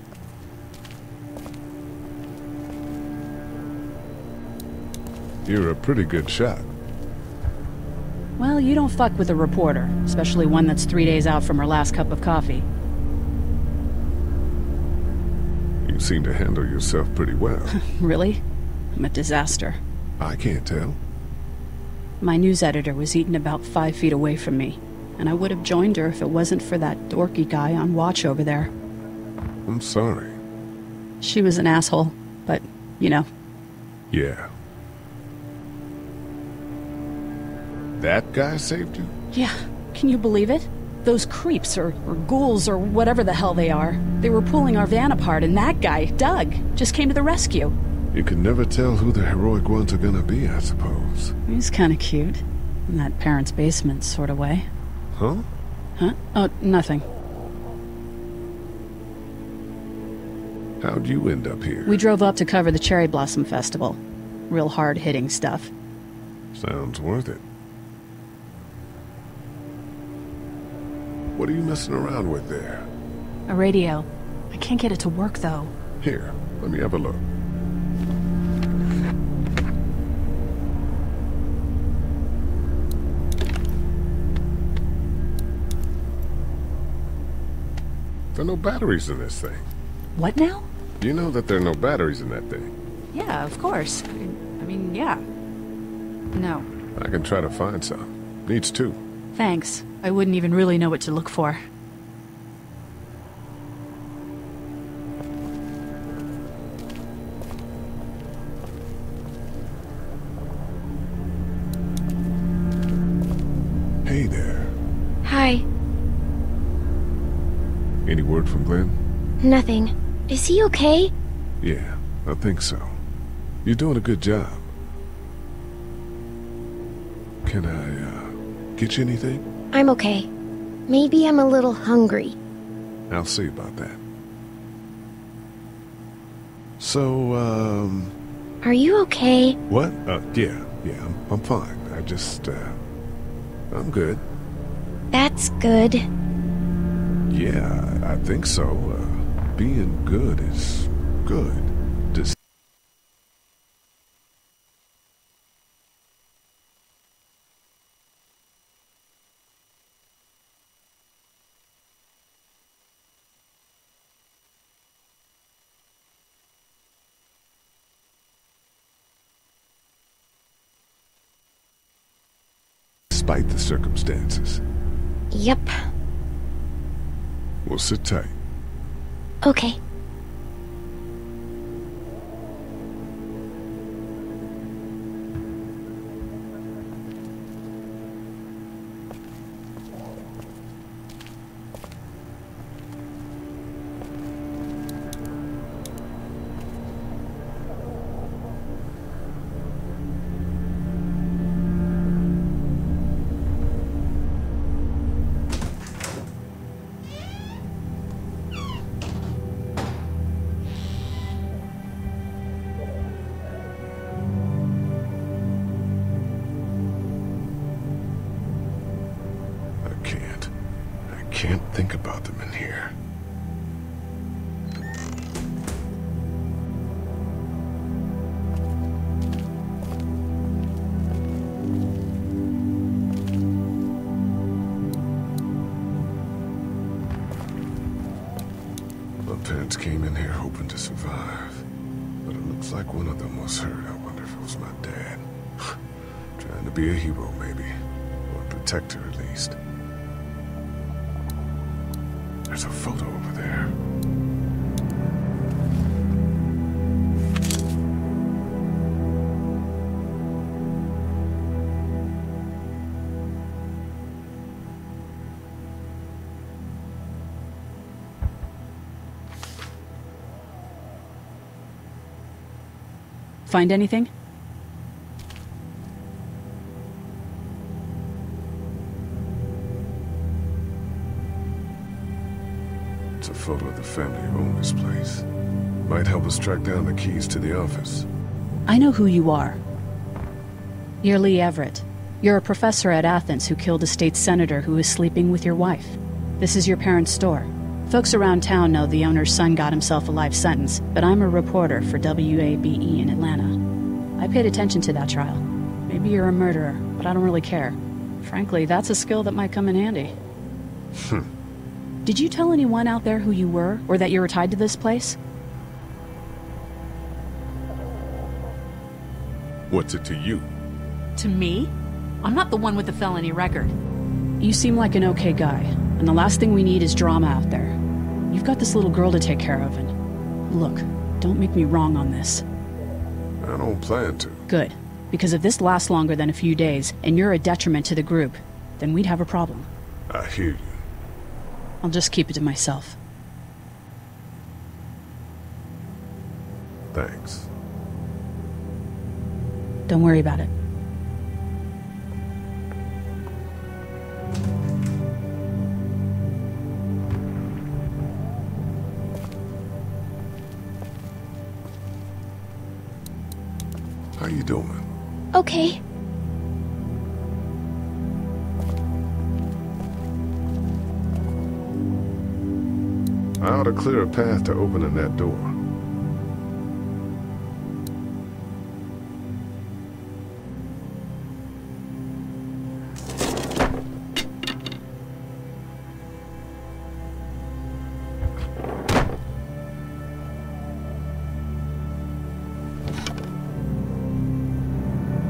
You're a pretty good shot. Well, you don't fuck with a reporter, especially one that's 3 days out from her last cup of coffee. You seem to handle yourself pretty well. Really? I'm a disaster. I can't tell. My news editor was eaten about 5 feet away from me, and I would have joined her if it wasn't for that dorky guy on watch over there. I'm sorry. She was an asshole, but, you know. Yeah. That guy saved you? Yeah, can you believe it? Those creeps, or ghouls, or whatever the hell they are. They were pulling our van apart, and that guy, Doug, just came to the rescue. You can never tell who the heroic ones are gonna be, I suppose. He's kinda cute. In that parents' basement sort of way. Huh? Huh? Oh, nothing. How'd you end up here? We drove up to cover the Cherry Blossom Festival. Real hard-hitting stuff. Sounds worth it. What are you messing around with there? A radio. I can't get it to work, though. Here, let me have a look. There are no batteries in this thing. What now? You know that there are no batteries in that thing. Yeah, of course. I mean, yeah. No. I can try to find some. Needs two. Thanks. I wouldn't even really know what to look for. Hey there. Hi. Any word from Glenn? Nothing. Is he okay? Yeah, I think so. You're doing a good job. Can I, get you anything? I'm okay. Maybe I'm a little hungry. I'll see about that. So, Are you okay? What? Yeah, I'm fine. I just, I'm good. That's good. Yeah, I think so. Being good is good. Despite the circumstances. Yep. We'll sit tight. Okay. I can't think about them in here. My parents came in here hoping to survive, but it looks like one of them was hurt. I wonder if it was my dad. Trying to be a hero, maybe. Or a protector, at least. There's a photo over there. Find anything? It's a photo of the family who own this place. Might help us track down the keys to the office. I know who you are. You're Lee Everett. You're a professor at Athens who killed a state senator who was sleeping with your wife. This is your parents' store. Folks around town know the owner's son got himself a life sentence, but I'm a reporter for WABE in Atlanta. I paid attention to that trial. Maybe you're a murderer, but I don't really care. Frankly, that's a skill that might come in handy. Did you tell anyone out there who you were, or that you were tied to this place? What's it to you? To me? I'm not the one with the felony record. You seem like an okay guy, and the last thing we need is drama out there. You've got this little girl to take care of, and... Look, don't make me wrong on this. I don't plan to. Good. Because if this lasts longer than a few days, and you're a detriment to the group, then we'd have a problem. I hear you. I'll just keep it to myself. Thanks. Don't worry about it. How you doing? Okay. I ought to clear a path to opening that door.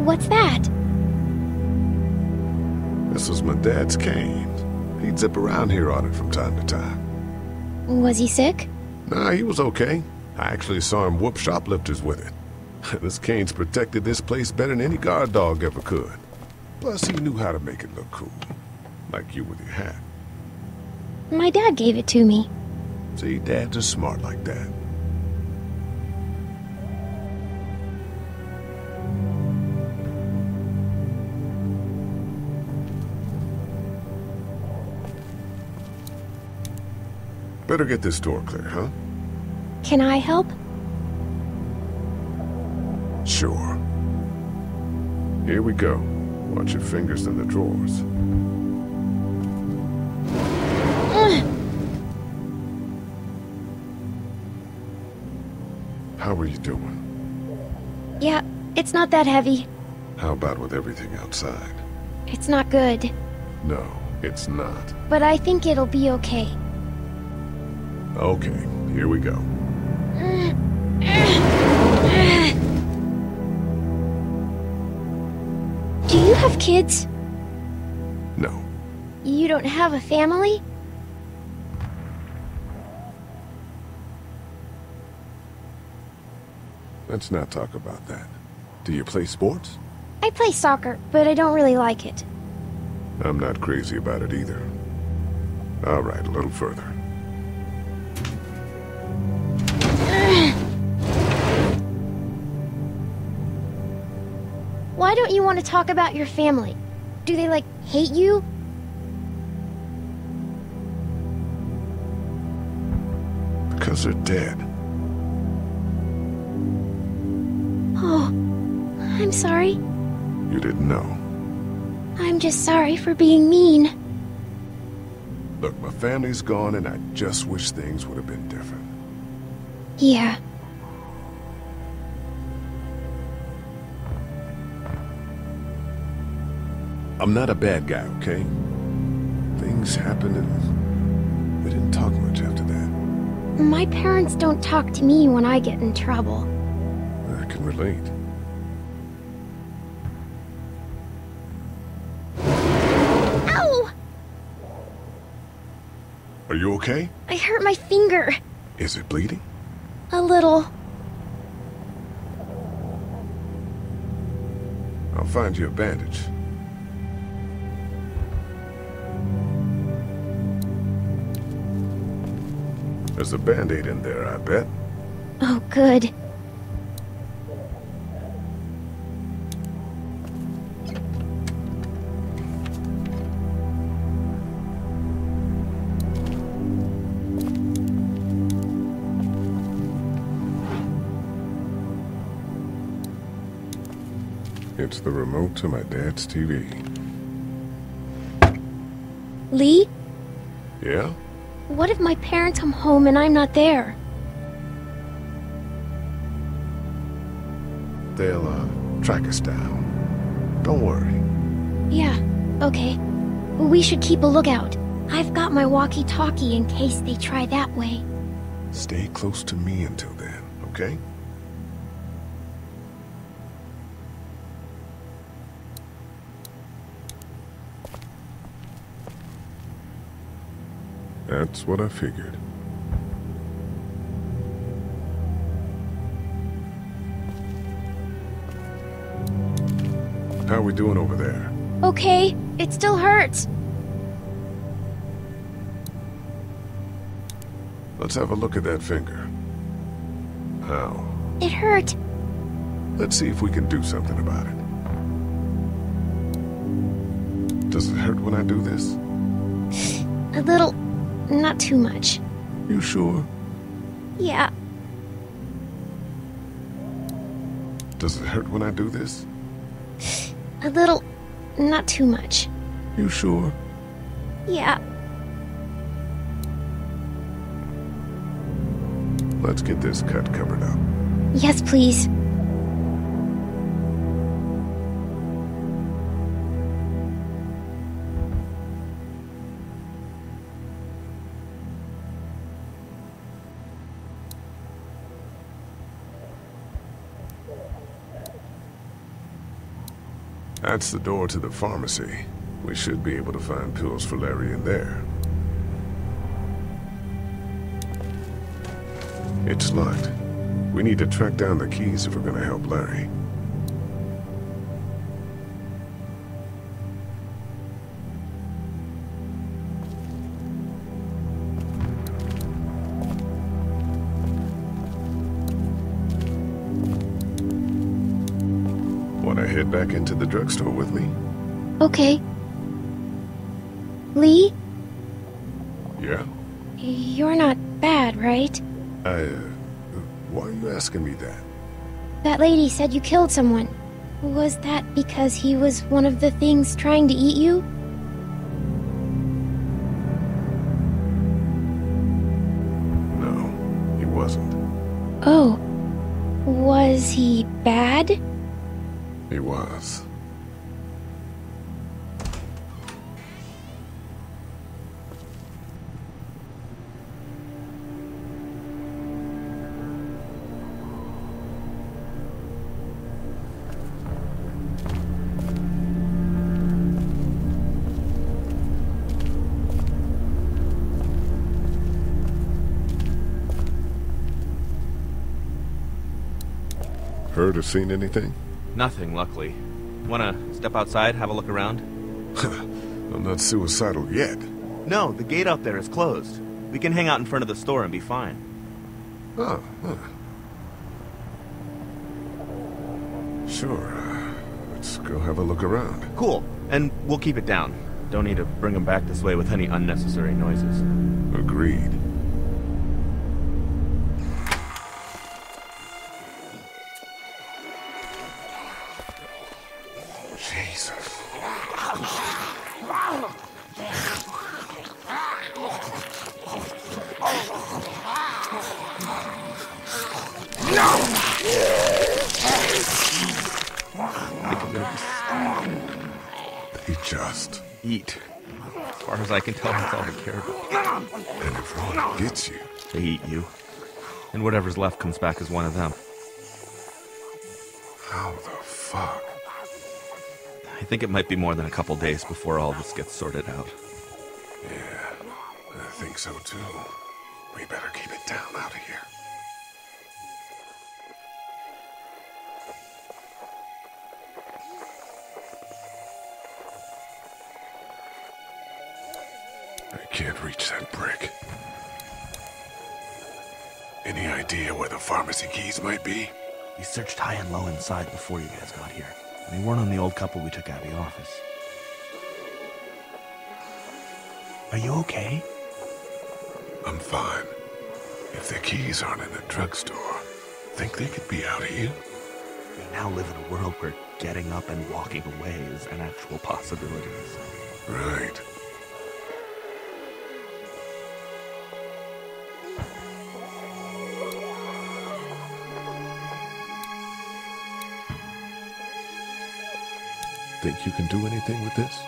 What's that? This was my dad's cane. He'd zip around here on it from time to time. Was he sick? Nah, he was okay. I actually saw him whoop shoplifters with it. This cane's protected this place better than any guard dog ever could. Plus, he knew how to make it look cool. Like you with your hat. My dad gave it to me. See, dads are smart like that. Better get this door clear, huh? Can I help? Sure. Here we go. Watch your fingers in the drawers. How are you doing? Yeah, it's not that heavy. How about with everything outside? It's not good. No, it's not. But I think it'll be okay. Okay, here we go. Do you have kids? No. You don't have a family? Let's not talk about that. Do you play sports? I play soccer, but I don't really like it. I'm not crazy about it either. All right, a little further. Why don't you want to talk about your family? Do they, like, hate you? Because they're dead. Oh, I'm sorry. You didn't know. I'm just sorry for being mean. Look, my family's gone and I just wish things would have been different. Yeah. I'm not a bad guy, okay? Things happened and we didn't talk much after that. My parents don't talk to me when I get in trouble. I can relate. Ow! Are you okay? I hurt my finger. Is it bleeding? A little. I'll find you a bandage. There's a Band-Aid in there, I bet. Oh, good. It's the remote to my dad's TV. Lee? Yeah? What if my parents come home and I'm not there? They'll, track us down. Don't worry. Yeah, okay. We should keep a lookout. I've got my walkie-talkie in case they try that way. Stay close to me until then, okay? That's what I figured. How are we doing over there? Okay, it still hurts. Let's have a look at that finger. How? It hurt. Let's see if we can do something about it. Does it hurt when I do this? A little. Not too much. You sure? Yeah. Does it hurt when I do this? A little. Not too much. You sure? Yeah. Let's get this cut covered up. Yes, please. That's the door to the pharmacy. We should be able to find pills for Larry in there. It's locked. We need to track down the keys if we're gonna help Larry. Wanna head back into the drugstore with me? Okay. Lee? Yeah? You're not bad, right? Why are you asking me that? That lady said you killed someone. Was that because he was one of the things trying to eat you? No, he wasn't. Oh. Was he bad? He was. Heard or seen anything? Nothing, luckily. Wanna step outside, have a look around? I'm not suicidal yet. No, the gate out there is closed. We can hang out in front of the store and be fine. Oh, huh. Sure. Let's go have a look around. Cool. And we'll keep it down. Don't need to bring them back this way with any unnecessary noises. Agreed. Jesus. They just eat. As far as I can tell, that's all they care about. And if Ron gets you, they eat you. And whatever's left comes back as one of them. How the fuck? I think it might be more than a couple days before all this gets sorted out. Yeah, I think so too. We better keep it down out of here. I can't reach that brick. Any idea where the pharmacy keys might be? We searched high and low inside before you guys got here. They weren't on the old couple we took out of the office. Are you okay? I'm fine. If the keys aren't in the drugstore, think they could be out here? We now live in a world where getting up and walking away is an actual possibility. Right. Think you can do anything with this?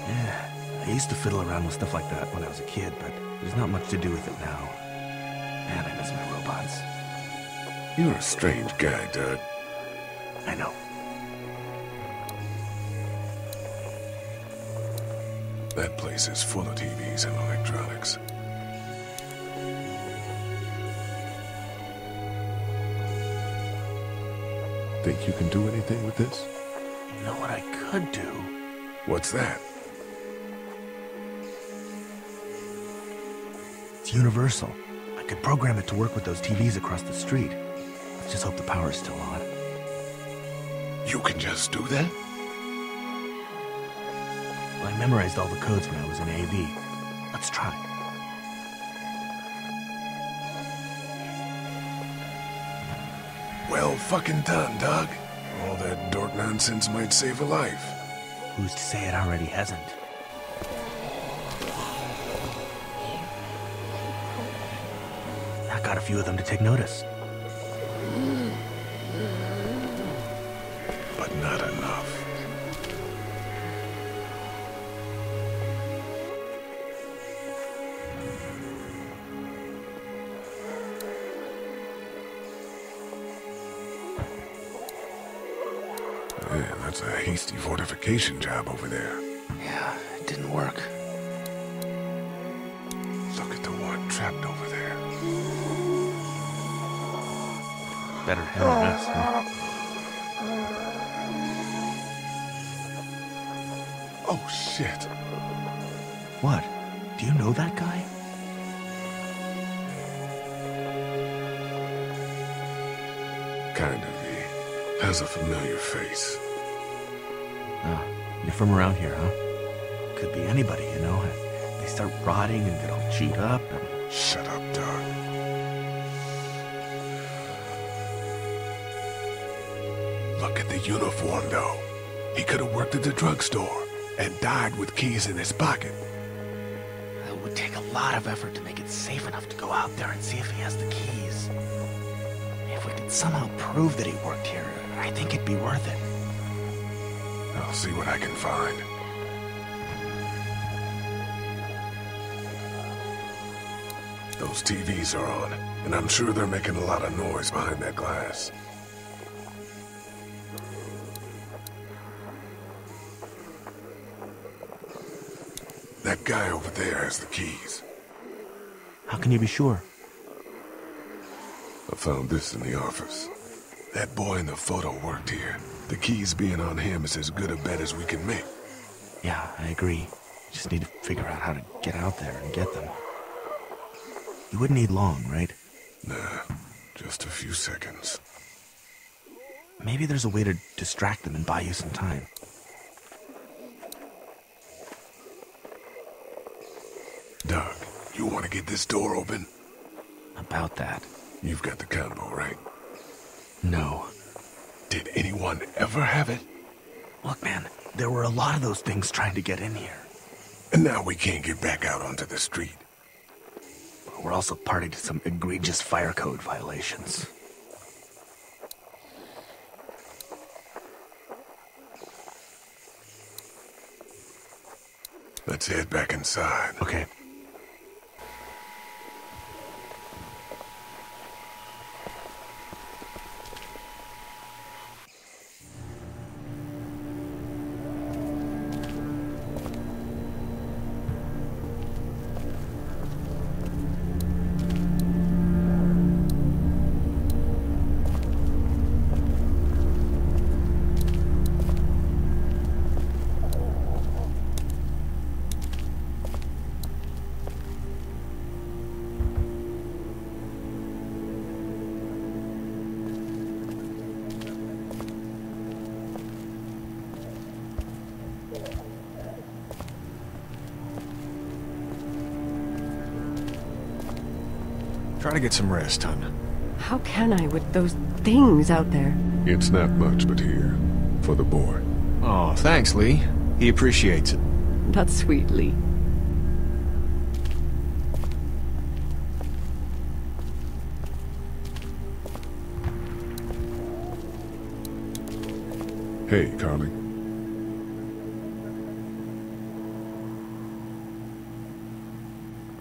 Yeah, I used to fiddle around with stuff like that when I was a kid, but there's not much to do with it now. Man, I miss my robots. You're a strange guy, Dud. I know. That place is full of TVs and electronics. Think you can do anything with this? You know what I could do? What's that? It's universal. I could program it to work with those TVs across the street. Let's just hope the power's still on. You can just do that? Well, I memorized all the codes when I was in AV. Let's try. Well fucking done, Doug. All that dork nonsense might save a life. Who's to say it already hasn't? That got a few of them to take notice. But not enough. Man, that's a hasty fortification job over there. Yeah, it didn't work. Look at the one trapped over there. Better him than us, huh? Oh, shit. What? Do you know that guy? Kind of, he has a familiar face. Oh, you're from around here, huh? Could be anybody, you know? They start rotting and get all chewed up and... Shut up, Doug. Look at the uniform, though. He could have worked at the drugstore and died with keys in his pocket. It would take a lot of effort to make it safe enough to go out there and see if he has the keys. If we could somehow prove that he worked here, I think it'd be worth it. I'll see what I can find. Those TVs are on, and I'm sure they're making a lot of noise behind that glass. That guy over there has the keys. How can you be sure? I found this in the office. That boy in the photo worked here. The keys being on him is as good a bet as we can make. Yeah, I agree. Just need to figure out how to get out there and get them. You wouldn't need long, right? Nah, just a few seconds. Maybe there's a way to distract them and buy you some time. Doug, you want to get this door open? About that. You've got the combo, right? No. Did anyone ever have it? Look, man, there were a lot of those things trying to get in here. And now we can't get back out onto the street. We're also party to some egregious fire code violations. Let's head back inside. Okay. Try to get some rest, hon. How can I with those things out there? It's not much, but here, for the boy. Oh, thanks, Lee. He appreciates it. That's sweet, Lee. Hey, Carly.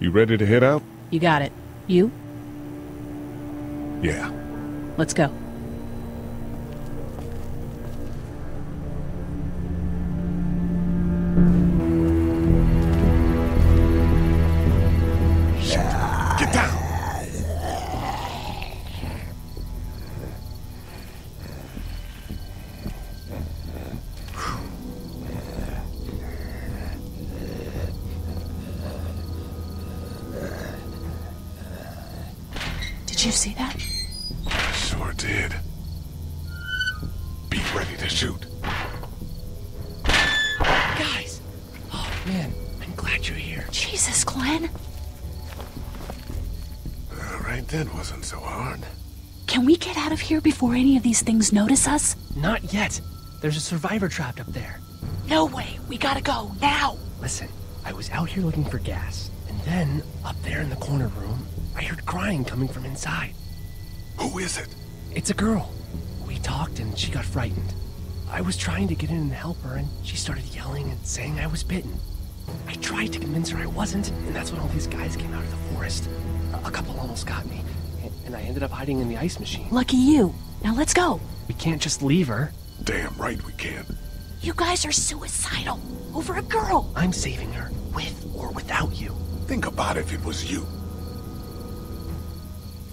You ready to head out? You got it. You? Yeah. Let's go. Get down! Did you see that? Sure did. Be ready to shoot. Guys! Oh, man, I'm glad you're here. Jesus, Glenn. Right then wasn't so hard. Can we get out of here before any of these things notice us? Not yet. There's a survivor trapped up there. No way. We gotta go, now. Listen, I was out here looking for gas, and then, up there in the corner room, I heard crying coming from inside. Who is it? It's a girl. We talked and she got frightened. I was trying to get in and help her, and she started yelling and saying I was bitten. I tried to convince her I wasn't, and that's when all these guys came out of the forest. A couple almost got me, and I ended up hiding in the ice machine. Lucky you. Now let's go. We can't just leave her. Damn right we can. You guys are suicidal over a girl. I'm saving her, with or without you. Think about if it was you.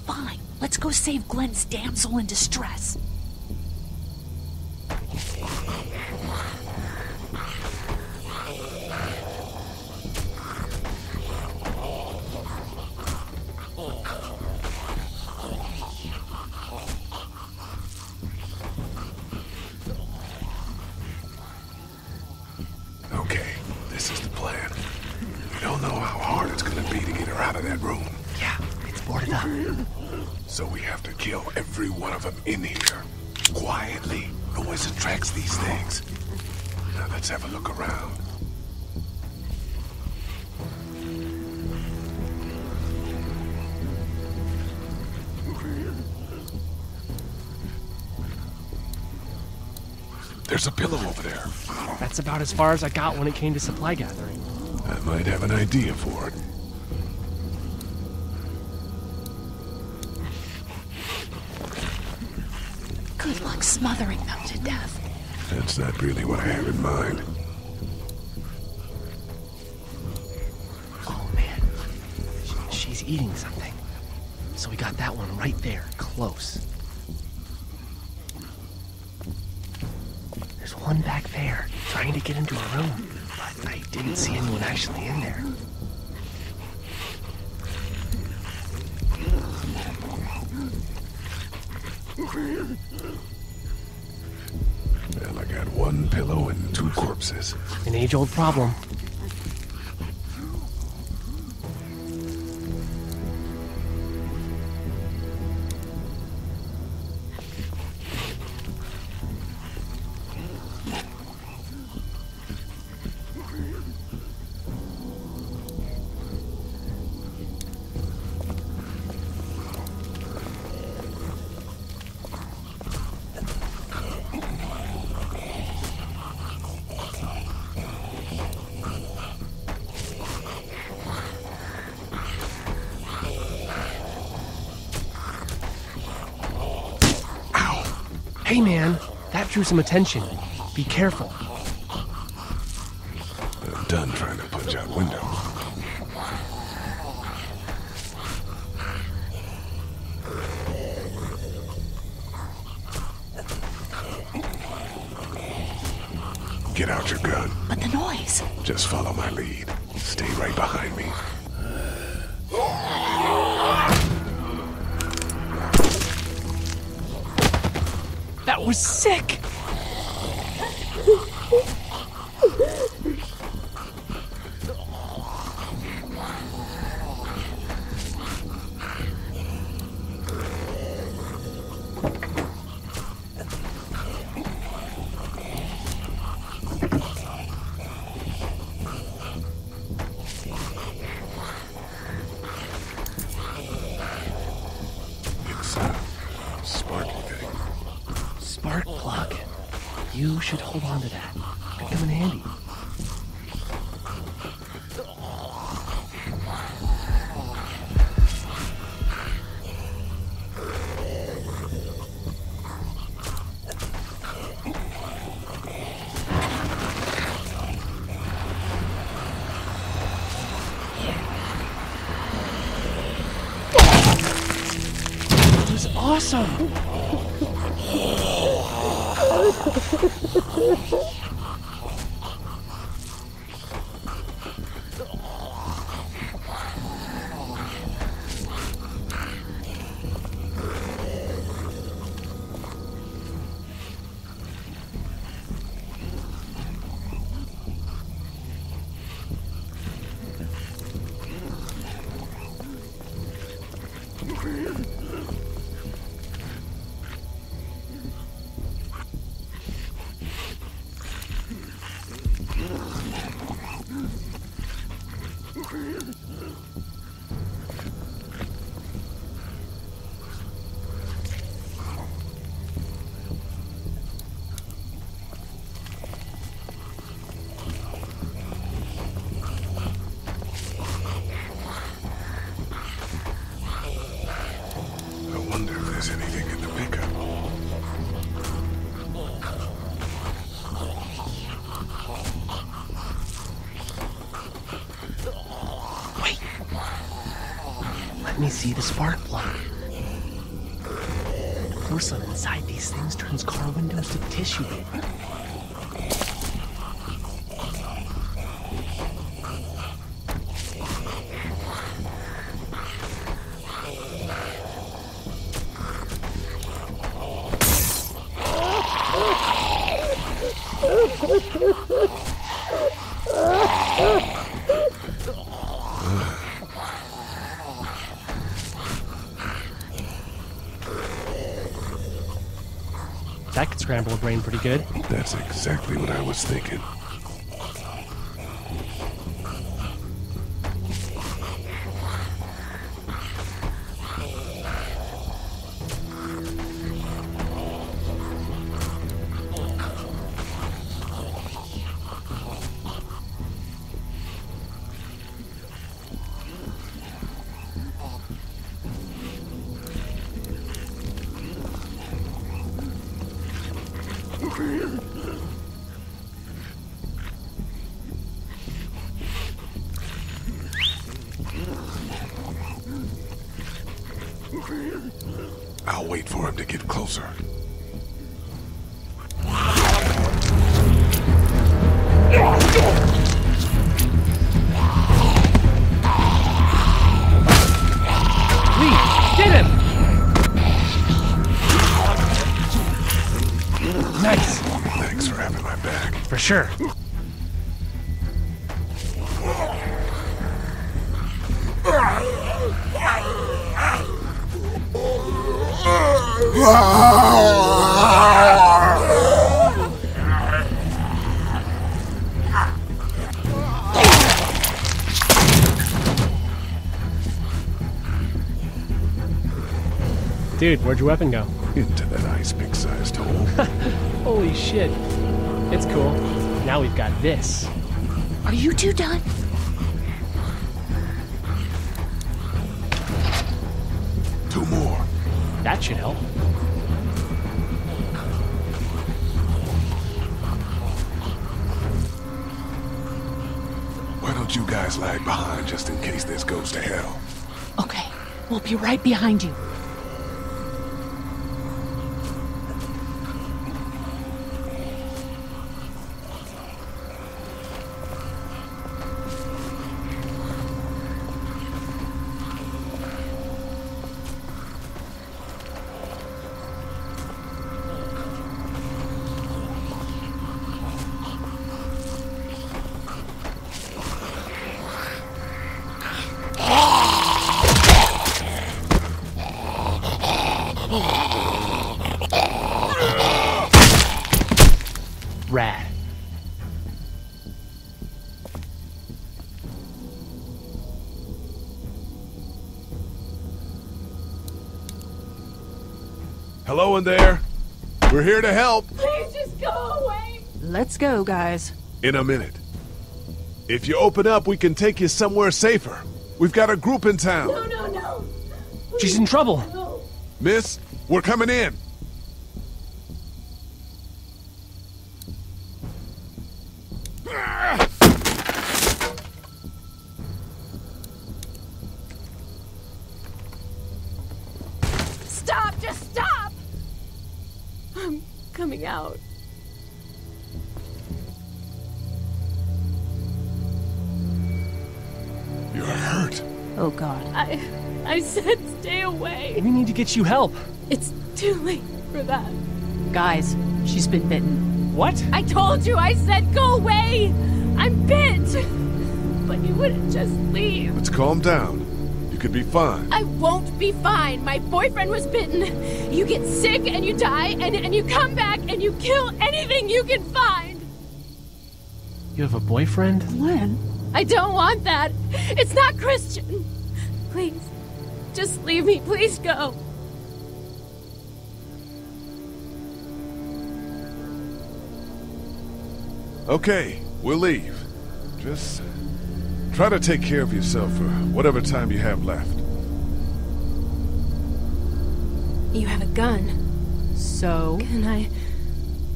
Fine, let's go save Glenn's damsel in distress. Okay, this is the plan. We don't know how hard it's gonna be to get her out of that room. Yeah, it's boarded up. So we have to kill every one of them in here. Quietly. Noise attracts these things. Now let's have a look around. There's a pillow over there. That's about as far as I got when it came to supply gathering. I might have an idea for it. Good luck smothering them to death. That's not really what I have in mind. Oh, man. She's eating something. So we got that one right there, close. There's one back there, trying to get into a room, but I didn't see anyone actually in there. Well, I got one pillow and 2 corpses. An age-old problem. Hey man, that drew some attention. Be careful. I'm done trying to punch out windows. Get out your gun. But the noise. Just follow my lead. Stay right behind me. That was sick! It's a sparky thing. Spark plug. You should hold on to that. Could come in handy. It was awesome! I wonder if there's anything in the pickup. Let me see the spark plug. The porcelain inside these things turns car windows to tissue paper. That could scramble a brain pretty good. That's exactly what I was thinking. I'll wait for him to get closer. Lee, get him! Nice. Thanks for having my back. For sure. Dude, where'd your weapon go? Into that ice pick-sized hole. Holy shit. It's cool. Now we've got this. Are you two done? Two more. That should help. Why don't you guys lag behind just in case this goes to hell? Okay, we'll be right behind you. Rad. Hello in there. We're here to help. Please just go away. Let's go, guys. In a minute. If you open up, we can take you somewhere safer. We've got a group in town. No. She's in trouble. No. Miss, we're coming in. Stop! Just stop! I'm coming out. You're hurt. Oh, God. I said stay away. We need to get you help. It's too late for that. Guys, she's been bitten. What? I told you, I said go away! I'm bit! But you wouldn't just leave. Let's calm down. You could be fine. I won't be fine. My boyfriend was bitten. You get sick and you die, and you come back and you kill anything you can find. You have a boyfriend? Glenn? I don't want that. It's not Christian. Please, just leave me. Please go. Okay, we'll leave. Just try to take care of yourself for whatever time you have left. You have a gun. So? Can I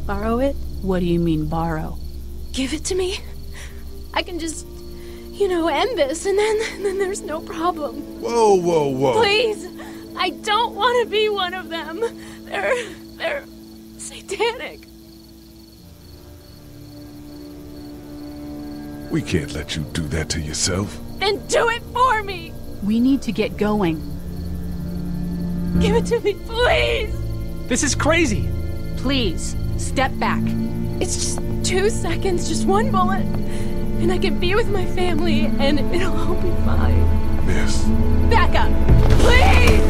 borrow it? What do you mean, borrow? Give it to me. I can just you know, end this, and then there's no problem. Whoa, whoa, whoa. Please, I don't want to be one of them. They're satanic. We can't let you do that to yourself. Then do it for me. We need to get going. Give it to me, please. This is crazy. Please, step back. It's just 2 seconds, just one bullet, and I can be with my family, and it'll all be fine. Miss. Back up, please!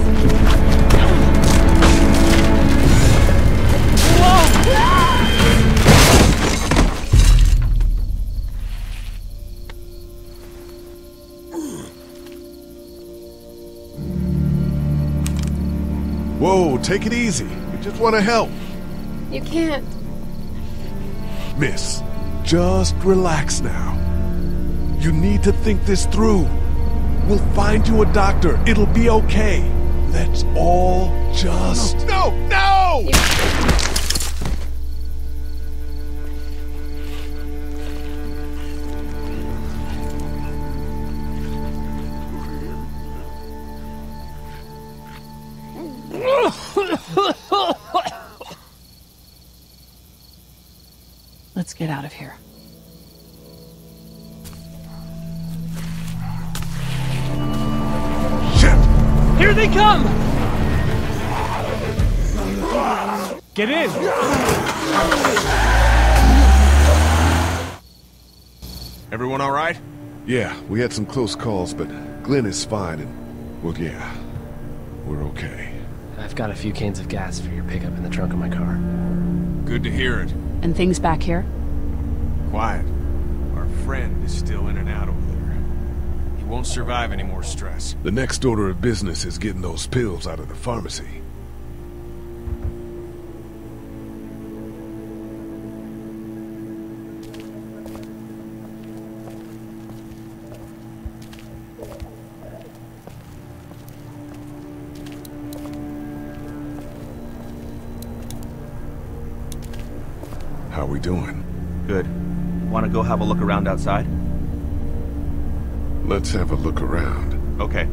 Whoa! Whoa, take it easy. We just want to help. You can't. Miss, just relax now. You need to think this through. We'll find you a doctor. It'll be okay. Let's all just... No! Let's get out of here. Shit! Here they come! Get in! Everyone all right? Yeah, we had some close calls, but Glenn is fine and... Well, yeah. We're okay. I've got a few cans of gas for your pickup in the trunk of my car. Good to hear it. And things back here? Quiet. Our friend is still in and out over there. He won't survive any more stress. The next order of business is getting those pills out of the pharmacy. How we doing? Good. Want to go have a look around outside? Let's have a look around. Okay.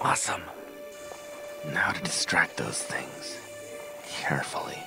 Awesome. Now to distract those things. Carefully.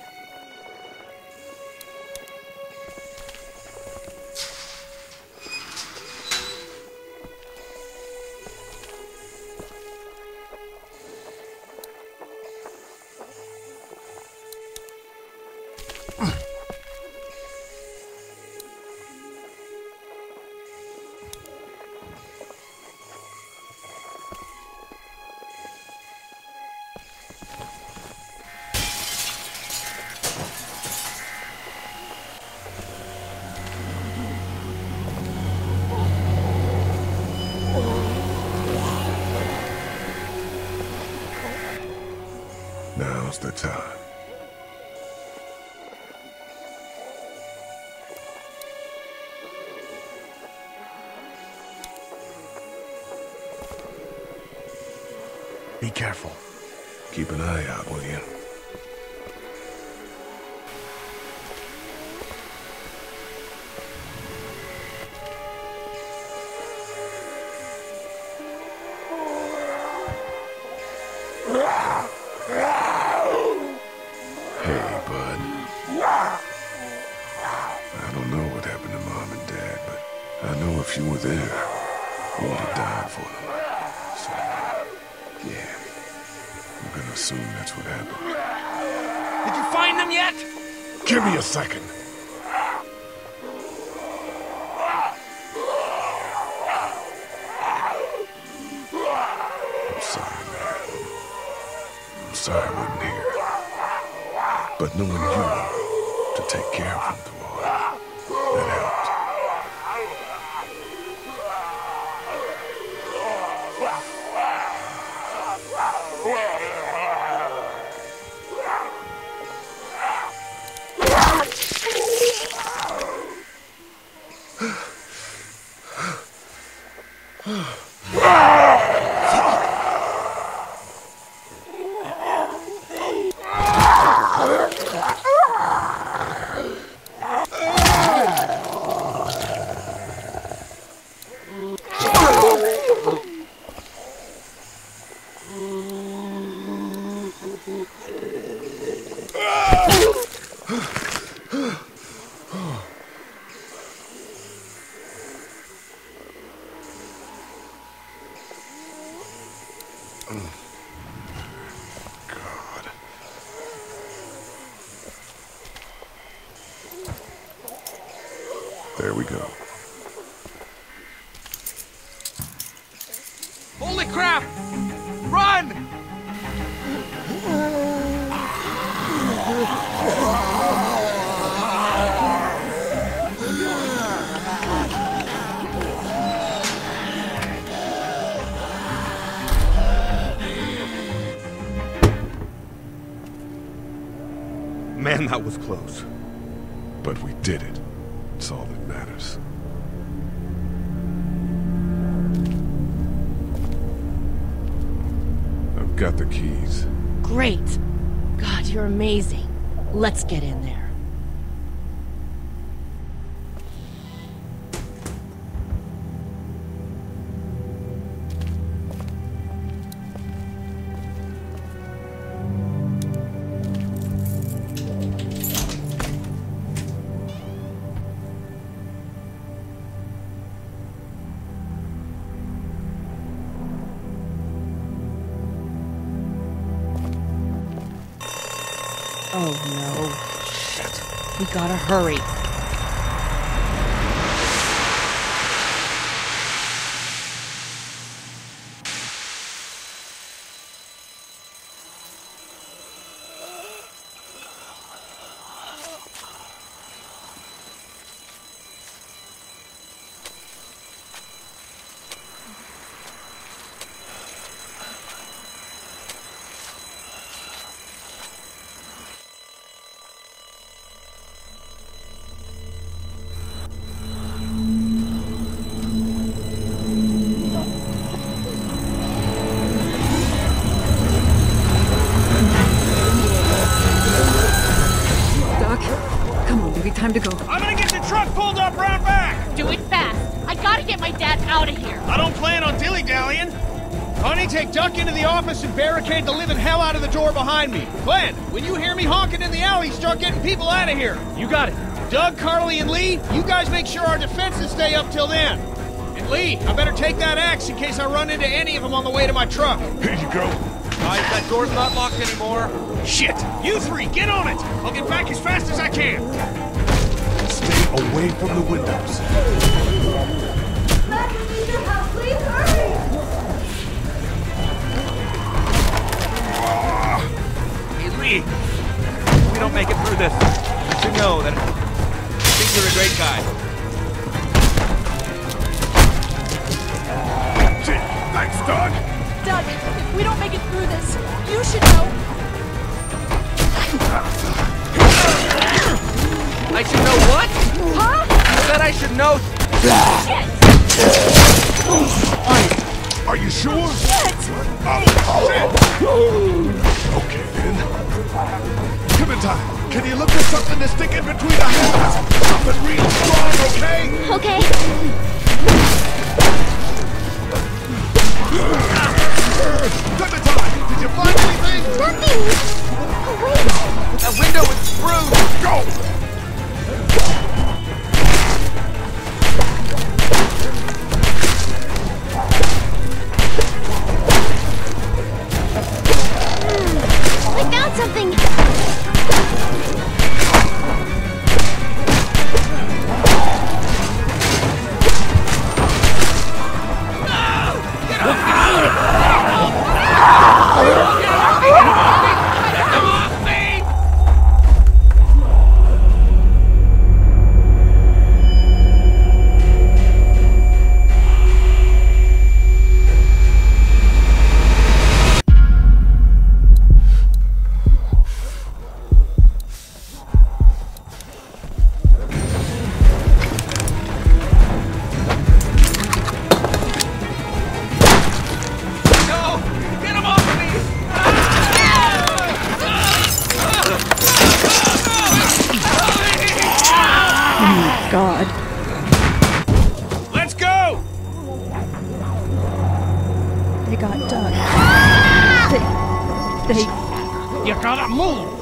Now's the time. Be careful. Keep an eye out, will you? Hey, bud. I don't know what happened to Mom and Dad, but I know if you were there, you would have died for them. So, yeah, I'm gonna assume that's what happened. Did you find them yet? Give me a second. I'm sorry, man. I'm sorry I wasn't here. But knowing you to take care of him through all that helped. God. There we go. Holy crap! Run! Man, that was close. But we did it. It's all that matters. I've got the keys. Great. God, you're amazing. Let's get in there. Oh no. Shit. We gotta hurry. Time to go. I'm gonna get the truck pulled up round back! Do it fast. I gotta get my dad out of here. I don't plan on dilly-dallying. Honey, take Duck into the office and barricade the living hell out of the door behind me. Glenn, when you hear me honking in the alley, start getting people out of here. You got it. Doug, Carly, and Lee, you guys make sure our defenses stay up till then. And Lee, I better take that axe in case I run into any of them on the way to my truck. Here you go. Guys, that door's not locked anymore. Shit! You three, get on it! I'll get back as fast as I can. Stay away from the windows. Let me leave your house, please hurry! Hey, Lee, if we don't make it through this, you should know that I think you're a great guy. Thanks, Doug. Doug, if we don't make it through this, you should know. I should know what? Huh? You said I should know. Shit! Are you sure? Shit! Oh, shit! Okay, then. Clementine, can you look for something to stick in between the hands? Something real strong, okay? Okay. Clementine, did you find anything? Nothing! Oh, wait! That window is screwed! Go! I found something! God. Let's go! They got Doug. They... You gotta move!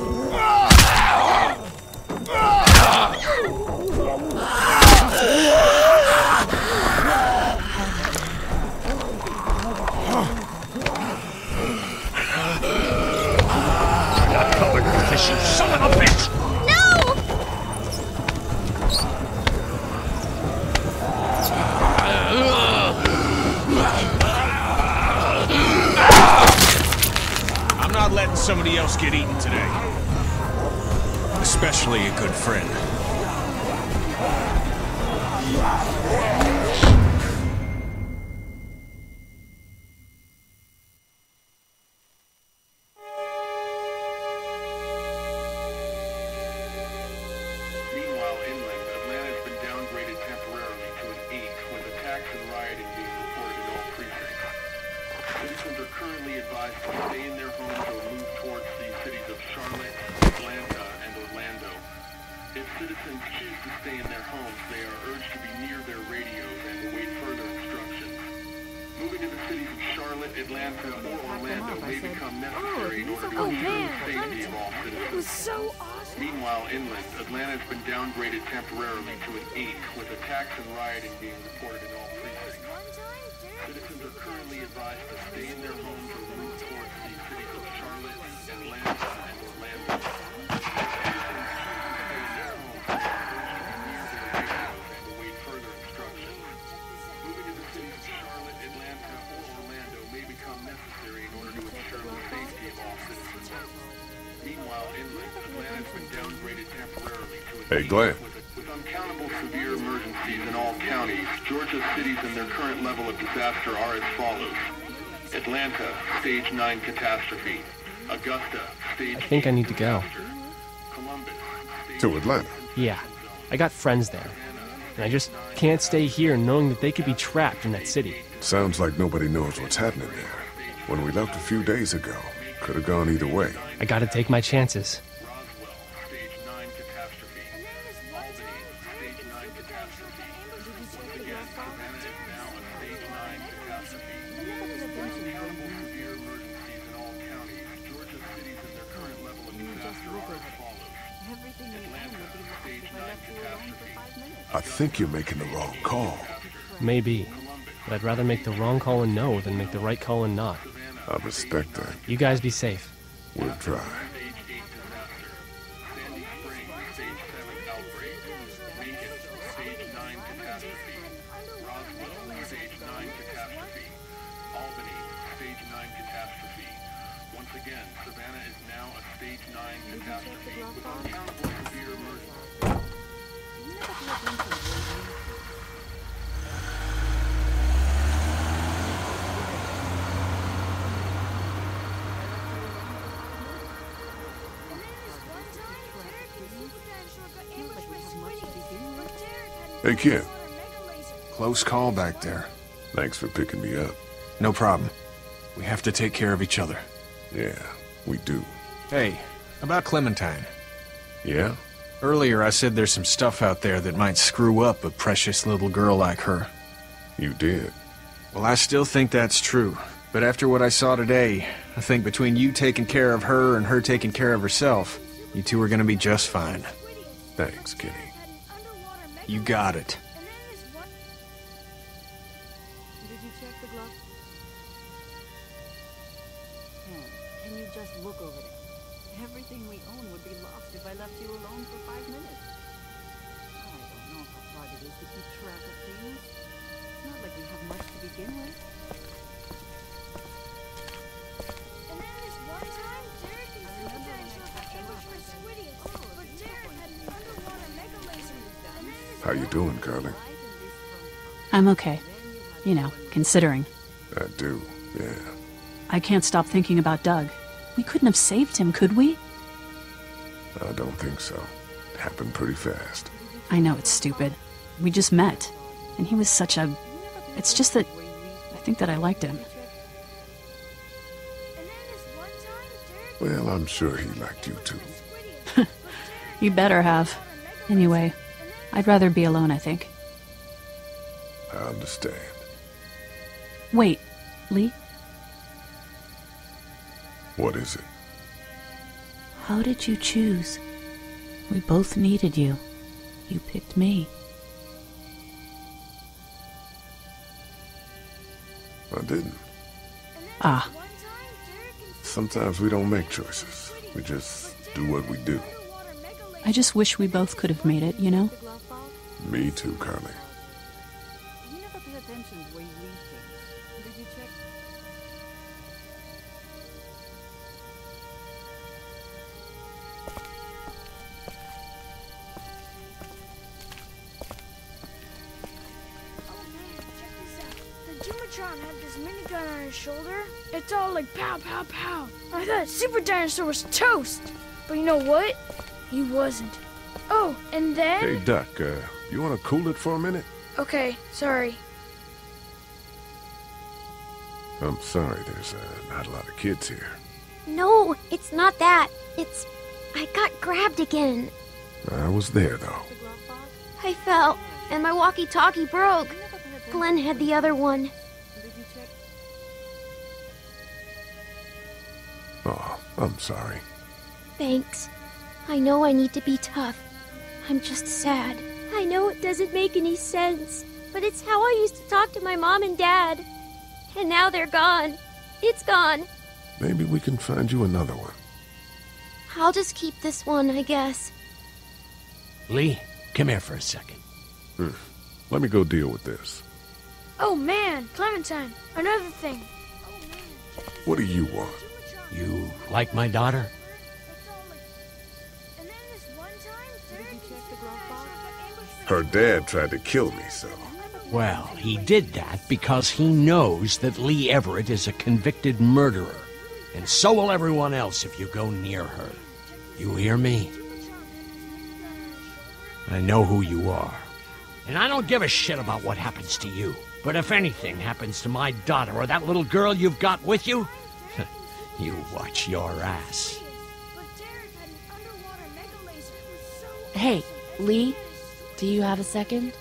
office, you son of a bitch! No! I'm not letting somebody else get eaten today. Especially a good friend. Meanwhile, inland, Atlanta has been downgraded temporarily to an 8, with attacks and rioting being reported in all precincts. Citizens are currently advised to stay in their homes or move towards the cities of Charlotte, Atlanta, and Orlando. If citizens choose to stay in their homes, they are urged to be near their radios and await further instructions. Moving to the cities of Charlotte, Atlanta, or Orlando may become necessary in order to ensure the safety of all citizens. It was so awesome. Meanwhile, inland, Atlanta has been downgraded temporarily to an 8, with attacks and rioting being reported in all precincts. Citizens are currently advised to stay in their homes or move towards the cities of Charlotte, Atlanta, and Orlando. Necessary in order to ensure the safety of all citizens. Meanwhile, inland, Atlanta has been downgraded temporarily to a Hey, Glenn. with uncountable severe emergencies in all counties. Georgia's cities and their current level of disaster are as follows: Atlanta, Stage 9 catastrophe; Augusta, Stage I think I need to go. To Atlanta? Yeah, I got friends there. And I just can't stay here knowing that they could be trapped in that city. Sounds like nobody knows what's happening there. When we left a few days ago, could have gone either way. I gotta take my chances. I think you're making the wrong call. Maybe. But I'd rather make the wrong call and no than make the right call and not. I respect that. You guys be safe. We'll try. Hey, kid. Close call back there. Thanks for picking me up. No problem. We have to take care of each other. Yeah, we do. Hey, about Clementine. Yeah? Earlier I said there's some stuff out there that might screw up a precious little girl like her. You did. Well, I still think that's true. But after what I saw today, I think between you taking care of her and her taking care of herself, you two are gonna be just fine. Thanks, Kenny. You got it. Did you check the glove? Can you just look over there? Everything we own would be lost if I left you alone for 5 minutes. I don't know how hard it is to keep track of things. It's not like we have much to begin with. And then this one time, Derek and Clementine showed the ambush for Squiddius, but Derek had an underwater mega laser. How you doing, Carly? I'm okay. You know, considering. I do, yeah. I can't stop thinking about Doug. We couldn't have saved him, could we? I don't think so. It happened pretty fast. I know it's stupid. We just met. And he was such a... It's just that... I think that I liked him. Well, I'm sure he liked you too. You better have. Anyway, I'd rather be alone, I think. I understand. Wait, Lee? What is it? How did you choose? We both needed you. You picked me. I didn't. Ah. Sometimes we don't make choices. We just do what we do. I just wish we both could have made it, you know? Me too, Carly. You never pay attention to where you leave things. Did you check? The Jumatron had this minigun on his shoulder. It's all like pow, pow, pow. I thought Super Dinosaur was toast. But you know what? He wasn't. Oh, and then... Hey, Duck, you want to cool it for a minute? Okay, sorry. I'm sorry, there's not a lot of kids here. No, it's not that. It's... I got grabbed again. I was there, though. I fell, and my walkie-talkie broke. Glenn had the other one. Oh, I'm sorry. Thanks. I know I need to be tough. I'm just sad. I know it doesn't make any sense, but it's how I used to talk to my mom and dad. And now they're gone. It's gone. Maybe we can find you another one. I'll just keep this one, I guess. Lee, come here for a second. Let me go deal with this. Oh man, Clementine, another thing. What do you want? You like my daughter? Her dad tried to kill me, so... Well, he did that because he knows that Lee Everett is a convicted murderer. And so will everyone else if you go near her. You hear me? I know who you are. And I don't give a shit about what happens to you. But if anything happens to my daughter or that little girl you've got with you, you watch your ass. Hey, Lee, do you have a second?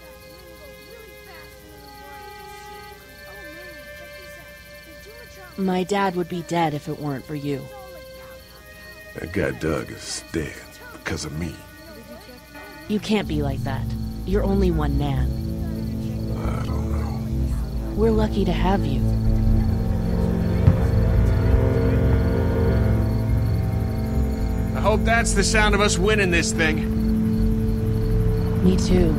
My dad would be dead if it weren't for you. That guy Doug is dead because of me. You can't be like that. You're only one man. I don't know. We're lucky to have you. I hope that's the sound of us winning this thing. Me too.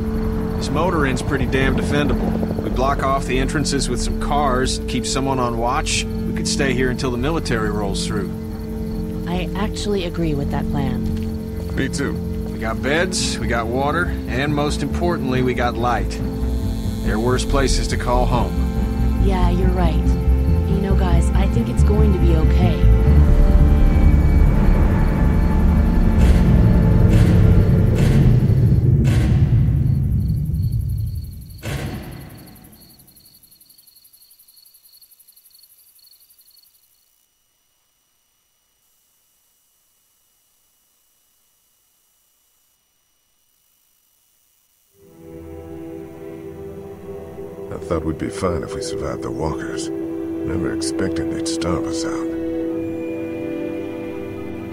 This motor inn's pretty damn defendable. We block off the entrances with some cars, keep someone on watch. We could stay here until the military rolls through. I actually agree with that plan. Me too. We got beds, we got water, and most importantly, we got light. There are worse places to call home. Yeah, you're right. You know, guys, I think it's going to be okay. I thought we'd be fine if we survived the walkers. Never expected they'd starve us out.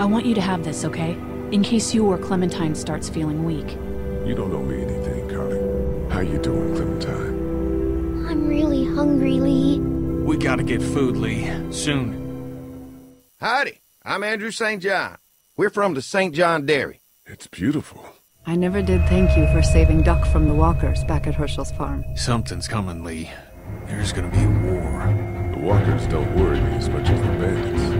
I want you to have this, okay? In case you or Clementine starts feeling weak. You don't owe me anything, Carly. How you doing, Clementine? I'm really hungry, Lee. We gotta get food, Lee. Soon. Howdy, I'm Andrew St. John. We're from the St. John Dairy. It's beautiful. I never did thank you for saving Duck from the walkers back at Herschel's farm. Something's coming, Lee. There's gonna be a war. The walkers don't worry me as much as the bandits.